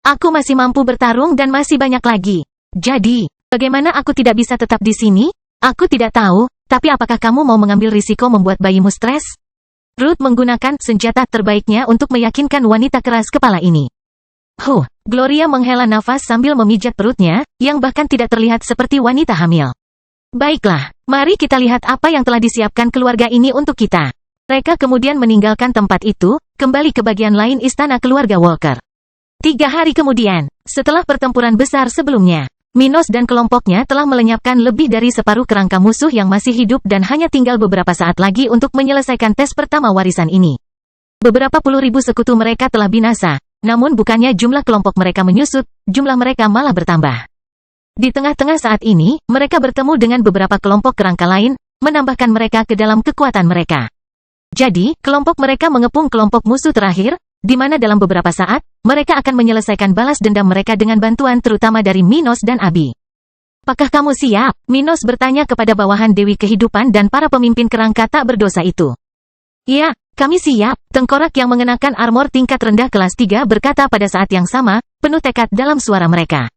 Aku masih mampu bertarung dan masih banyak lagi. Jadi, bagaimana aku tidak bisa tetap di sini? Aku tidak tahu, tapi apakah kamu mau mengambil risiko membuat bayimu stres? Ruth menggunakan senjata terbaiknya untuk meyakinkan wanita keras kepala ini. Gloria menghela nafas sambil memijat perutnya, yang bahkan tidak terlihat seperti wanita hamil. Baiklah, mari kita lihat apa yang telah disiapkan keluarga ini untuk kita. Mereka kemudian meninggalkan tempat itu, kembali ke bagian lain istana keluarga Walker. 3 hari kemudian, setelah pertempuran besar sebelumnya, Minos dan kelompoknya telah melenyapkan lebih dari separuh kerangka musuh yang masih hidup dan hanya tinggal beberapa saat lagi untuk menyelesaikan tes pertama warisan ini. Beberapa puluh ribu sekutu mereka telah binasa. Namun bukannya jumlah kelompok mereka menyusut, jumlah mereka malah bertambah. Di tengah-tengah saat ini, mereka bertemu dengan beberapa kelompok kerangka lain, menambahkan mereka ke dalam kekuatan mereka. Jadi, kelompok mereka mengepung kelompok musuh terakhir, di mana dalam beberapa saat, mereka akan menyelesaikan balas dendam mereka dengan bantuan terutama dari Minos dan Abi. Apakah kamu siap? Minos bertanya kepada bawahan Dewi Kehidupan dan para pemimpin kerangka tak berdosa itu. Ya, kami siap, tengkorak yang mengenakan armor tingkat rendah kelas 3 berkata pada saat yang sama, penuh tekad dalam suara mereka.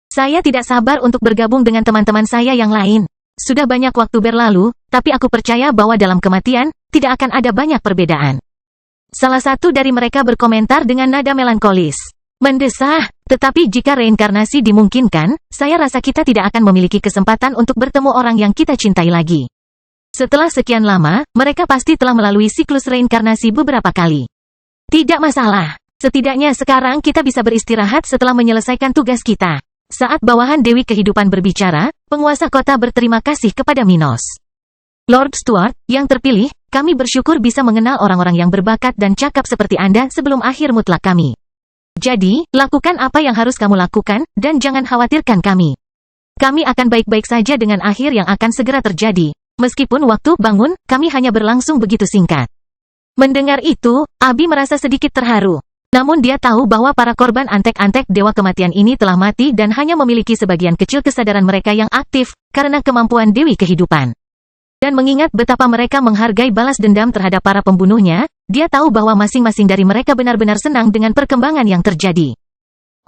Saya tidak sabar untuk bergabung dengan teman-teman saya yang lain. Sudah banyak waktu berlalu, tapi aku percaya bahwa dalam kematian, tidak akan ada banyak perbedaan. Salah satu dari mereka berkomentar dengan nada melankolis. Mendesah, tetapi jika reinkarnasi dimungkinkan, saya rasa kita tidak akan memiliki kesempatan untuk bertemu orang yang kita cintai lagi. Setelah sekian lama, mereka pasti telah melalui siklus reinkarnasi beberapa kali. Tidak masalah. Setidaknya sekarang kita bisa beristirahat setelah menyelesaikan tugas kita. Saat bawahan Dewi Kehidupan berbicara, penguasa kota berterima kasih kepada Minos. Lord Stuart, yang terpilih, kami bersyukur bisa mengenal orang-orang yang berbakat dan cakap seperti Anda sebelum akhir mutlak kami. Jadi, lakukan apa yang harus kamu lakukan, dan jangan khawatirkan kami. Kami akan baik-baik saja dengan akhir yang akan segera terjadi. Meskipun waktu bangun, kami hanya berlangsung begitu singkat. Mendengar itu, Abi merasa sedikit terharu. Namun dia tahu bahwa para korban antek-antek dewa kematian ini telah mati dan hanya memiliki sebagian kecil kesadaran mereka yang aktif, karena kemampuan Dewi Kehidupan. Dan mengingat betapa mereka menghargai balas dendam terhadap para pembunuhnya, dia tahu bahwa masing-masing dari mereka benar-benar senang dengan perkembangan yang terjadi.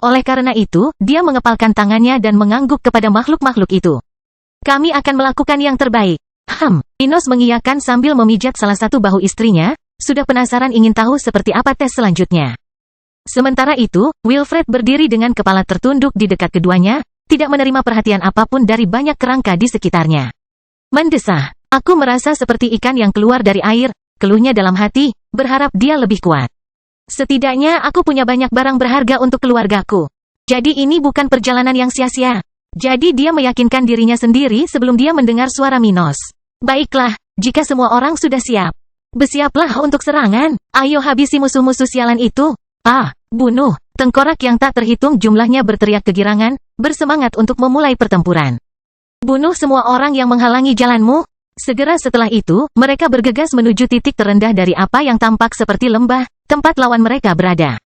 Oleh karena itu, dia mengepalkan tangannya dan mengangguk kepada makhluk-makhluk itu. Kami akan melakukan yang terbaik. Minos mengiyakan sambil memijat salah satu bahu istrinya, sudah penasaran ingin tahu seperti apa tes selanjutnya. Sementara itu, Wilfred berdiri dengan kepala tertunduk di dekat keduanya, tidak menerima perhatian apapun dari banyak kerangka di sekitarnya. Mendesah, aku merasa seperti ikan yang keluar dari air, keluhnya dalam hati, berharap dia lebih kuat. Setidaknya aku punya banyak barang berharga untuk keluargaku. Jadi ini bukan perjalanan yang sia-sia. Jadi dia meyakinkan dirinya sendiri sebelum dia mendengar suara Minos. Baiklah, jika semua orang sudah siap. Bersiaplah untuk serangan. Ayo habisi musuh-musuh sialan itu. Bunuh. Tengkorak yang tak terhitung jumlahnya berteriak kegirangan, bersemangat untuk memulai pertempuran. Bunuh semua orang yang menghalangi jalanmu. Segera setelah itu, mereka bergegas menuju titik terendah dari apa yang tampak seperti lembah, tempat lawan mereka berada.